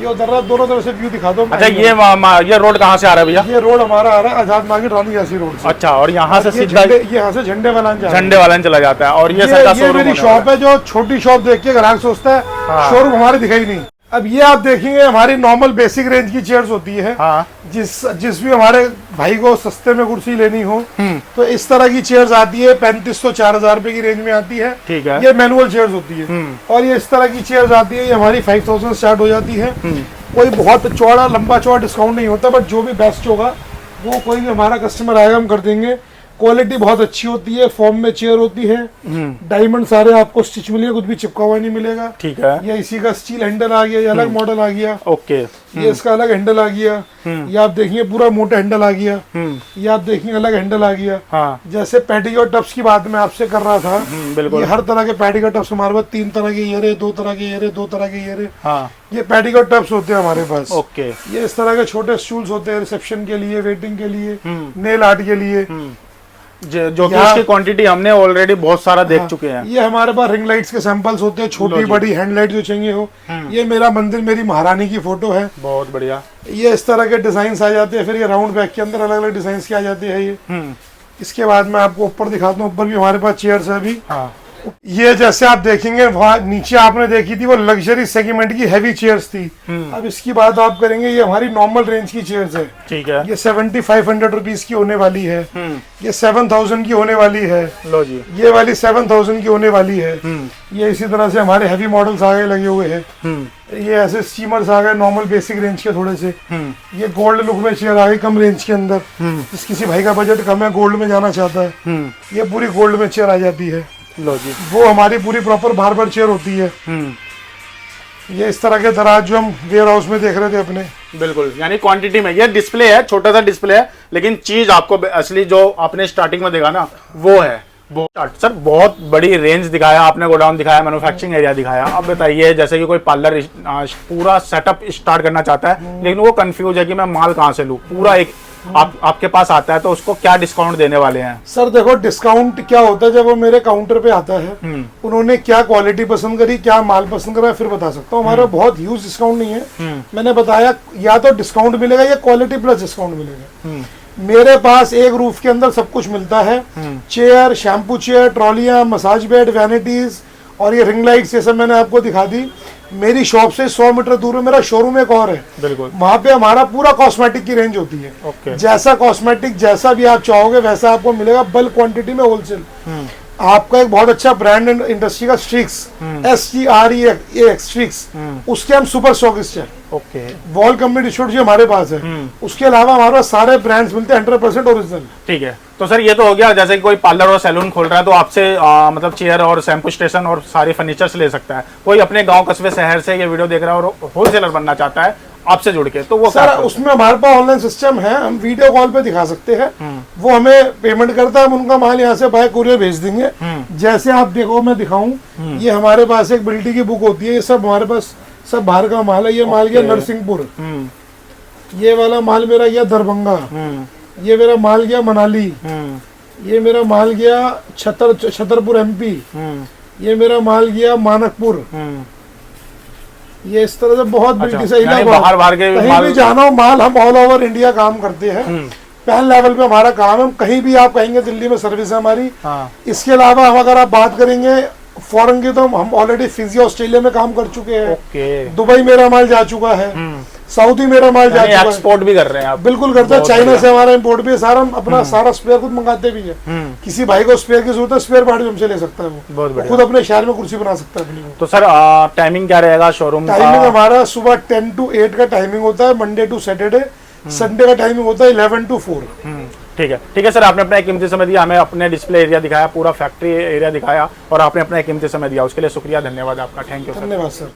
Speaker 2: ये उतर रहा है, दोनों तरफ से व्यू दिखा दो।
Speaker 1: अच्छा, ये रोड कहाँ से आ रहा है भैया?
Speaker 2: ये रोड हमारा आ रहा है आजाद मार्केट रानी झांसी रोड से।
Speaker 1: अच्छा, और यहाँ से सीधा
Speaker 2: यहाँ से झंडे वाला
Speaker 1: चला जाता है। और
Speaker 2: ये मेरी शॉप है, जो छोटी शॉप देख के ग्राहक सोचता है शोरूम हमारे दिखाई नहीं। अब ये आप देखेंगे हमारी नॉर्मल बेसिक रेंज की चेयर्स होती है। जिस भी हमारे भाई को सस्ते में कुर्सी लेनी हो तो इस तरह की चेयर्स आती है, 3500-4000 रुपए की रेंज में आती है।
Speaker 1: ठीक है।
Speaker 2: ये मैनुअल चेयर्स होती है। और ये इस तरह की चेयर्स आती है, ये हमारी 5000 स्टार्ट हो जाती है। कोई बहुत चौड़ा लंबा चौड़ा डिस्काउंट नहीं होता, बट जो भी बेस्ट होगा वो कोई भी हमारा कस्टमर आएगा हम कर देंगे। क्वालिटी बहुत अच्छी होती है, फॉर्म में चेयर होती है, डायमंड सारे आपको स्टिच मिलेगा, कुछ भी चिपका हुआ नहीं मिलेगा।
Speaker 1: ठीक है।
Speaker 2: ये इसी का स्टील हैंडल आ गया, ये अलग मॉडल आ गया।
Speaker 1: ओके।
Speaker 2: ये इसका अलग हैंडल आ गया। ये आप देखिए पूरा मोटा हैंडल आ गया। ये आप देखिए अलग हैंडल आ गया।
Speaker 1: हाँ।
Speaker 2: जैसे पेटिकोट टप्स की बात मैं आपसे कर रहा था,
Speaker 1: बिल्कुल।
Speaker 2: ये हर तरह के पेटिकोट टप्स हमारे पास, 3 तरह के ईयर है, 2 तरह के ईयर है, 2 तरह के ईयर है।
Speaker 1: हाँ।
Speaker 2: ये पेटिकोट टप्स होते हैं हमारे पास।
Speaker 1: ओके।
Speaker 2: ये इस तरह के छोटे स्टूल्स होते हैं रिसेप्शन के लिए, वेटिंग के लिए, नेल आर्ट के लिए,
Speaker 1: जो कि इसकी क्वांटिटी हमने ऑलरेडी बहुत सारा देख चुके हैं।
Speaker 2: ये हमारे पास रिंग लाइट्स के सैंपल्स होते हैं, छोटी बड़ी हैंड लाइट जो चाहिए हो। ये मेरा मंदिर, मेरी महारानी की फोटो है।
Speaker 1: बहुत बढ़िया। ये
Speaker 2: इस तरह के डिजाइन आ जाते हैं। फिर ये राउंड बैग के अंदर अलग अलग डिजाइन के आ जाते हैं ये। इसके बाद मैं आपको ऊपर दिखाता हूँ, ऊपर भी हमारे पास चेयर्स है अभी। हाँ। ये जैसे आप देखेंगे वहाँ नीचे आपने देखी थी वो लग्जरी सेगमेंट की हैवी चेयर्स थी। अब इसकी बात आप करेंगे, ये हमारी नॉर्मल रेंज की चेयर्स है।
Speaker 1: ठीक है।
Speaker 2: ये 7500 रुपीज की होने वाली है। ये 7000 की होने वाली है।
Speaker 1: लो जी।
Speaker 2: ये वाली 7000 की होने वाली है। ये इसी तरह से हमारे हैवी मॉडल्स आगे लगे हुए हैं। ये ऐसे स्टीमर्स आ गए नॉर्मल बेसिक रेंज के थोड़े से। ये गोल्ड लुक में चेयर आ गई कम रेंज के अंदर, जिस किसी भाई का बजट कम है, गोल्ड में जाना चाहता है, ये पूरी गोल्ड में चेयर आ जाती है।
Speaker 1: लो जी।
Speaker 2: वो हमारी पूरी प्रॉपर बार्बर चेयर होती है। ये इस तरह के दराज जो हम वेयर हाउस में देख रहे थे अपने,
Speaker 1: बिल्कुल, यानी क्वांटिटी में। ये डिस्प्ले है, छोटा सा डिस्प्ले है, लेकिन चीज आपको असली जो आपने स्टार्टिंग में देखा ना वो है। सर बहुत बड़ी रेंज दिखाया आपने, गोडाउन दिखाया, मैन्युफैक्चरिंग एरिया दिखाया। अब बताइए, जैसे कि कोई पार्लर पूरा सेटअप स्टार्ट करना चाहता है, लेकिन वो कंफ्यूज है कि मैं माल कहाँ से लूँ, पूरा एक आपके पास आता है, तो उसको क्या डिस्काउंट देने वाले हैं? सर
Speaker 2: देखो डिस्काउंट क्या होता है, जब वो मेरे काउंटर पे आता है उन्होंने क्या क्वालिटी पसंद करी, क्या माल पसंद करा, फिर बता सकता हूँ। हमारा बहुत ह्यूज डिस्काउंट नहीं है। मैंने बताया या तो डिस्काउंट मिलेगा या क्वालिटी प्लस डिस्काउंट मिलेगा। मेरे पास एक रूफ के अंदर सब कुछ मिलता है। चेयर, शैम्पू चेयर, ट्रॉलियां, मसाज बेड, वैनिटीज और ये रिंग लाइट्स, ये सब मैंने आपको दिखा दी। मेरी शॉप से 100 मीटर दूर में मेरा शोरूम एक और है।
Speaker 1: बिल्कुल।
Speaker 2: वहाँ पे हमारा पूरा कॉस्मेटिक की रेंज होती है।
Speaker 1: ओके।
Speaker 2: जैसा कॉस्मेटिक जैसा भी आप चाहोगे वैसा आपको मिलेगा, बल्क क्वांटिटी में, होलसेल। आपका एक बहुत अच्छा ब्रांड इंडस्ट्री का स्ट्रिक्स, STREX स्ट्रिक्स, उसके हम सुपर स्टॉकिस्ट हैं।
Speaker 1: ओके।
Speaker 2: वॉल कंपनी डिस्ट्रीब्यूटर जो हमारे पास है, उसके अलावा हमारे पास सारे ब्रांड्स मिलते हैं 100% ओरिजिनल।
Speaker 1: ठीक है। तो सर ये तो हो गया, जैसे कि कोई पार्लर और सैलून खोल रहा है तो आपसे मतलब चेयर और शैम्पू स्टेशन और सारे फर्नीचर्स ले सकता है। कोई अपने गांव कस्बे शहर से ये वीडियो देख रहा है और होलसेलर बनना चाहता है, आपसे जुड़ के, तो वो
Speaker 2: सर उसमें हमारे पास ऑनलाइन सिस्टम है, हम वीडियो कॉल पे दिखा सकते हैं। वो हमें पेमेंट करता है, हम उनका माल यहाँ से बाय कुरियर भेज देंगे। जैसे आप देखो, मैं दिखाऊं, ये हमारे पास एक बिल्टी की बुक होती है, ये सब हमारे पास सब बाहर का माल है। ये माल गया नरसिंहपुर, ये वाला माल मेरा गया दरभंगा, ये मेरा माल गया मनाली, ये मेरा माल गया छतरपुर MP, ये मेरा माल गया मानकपुर। ये इस तरह से बहुत बिल्टी से
Speaker 1: बाहर के
Speaker 2: कहीं भी जाना हो माल, हम ऑल ओवर इंडिया काम करते हैं। पहले लेवल पे हमारा काम है, कहीं भी आप कहेंगे दिल्ली में सर्विस है हमारी। इसके अलावा हम अगर आप बात करेंगे फॉरेन की, तो हम ऑलरेडी फिजी ऑस्ट्रेलिया में काम कर चुके हैं। दुबई मेरा माल जा चुका है, सऊदी मेरा माल जा चुका है,
Speaker 1: एक्सपोर्ट भी कर रहे हैं आप?
Speaker 2: बिल्कुल करते हैं, चाइना से हमारा इंपोर्ट भी है सारा, अपना सारा स्पेयर खुद मंगाते भी है। किसी भाई को स्पेयर की जरूरत है, स्पेयर पार्ट भी हमसे ले सकता है, वो खुद अपने शहर में कुर्सी बना सकता है अपनी।
Speaker 1: तो सर टाइमिंग क्या रहेगा शोरूम का?
Speaker 2: टाइमिंग हमारा सुबह 10 to 8 का टाइमिंग होता है, मंडे टू सैटरडे। संडे का टाइमिंग होता है 11 to 4।
Speaker 1: ठीक है सर, आपने अपना कीमती समय दिया, हमें अपने डिस्प्ले एरिया दिखाया, पूरा फैक्ट्री एरिया दिखाया, और आपने अपना कीमती समय दिया, उसके लिए शुक्रिया, धन्यवाद आपका। Thank you.
Speaker 2: धन्यवाद सर।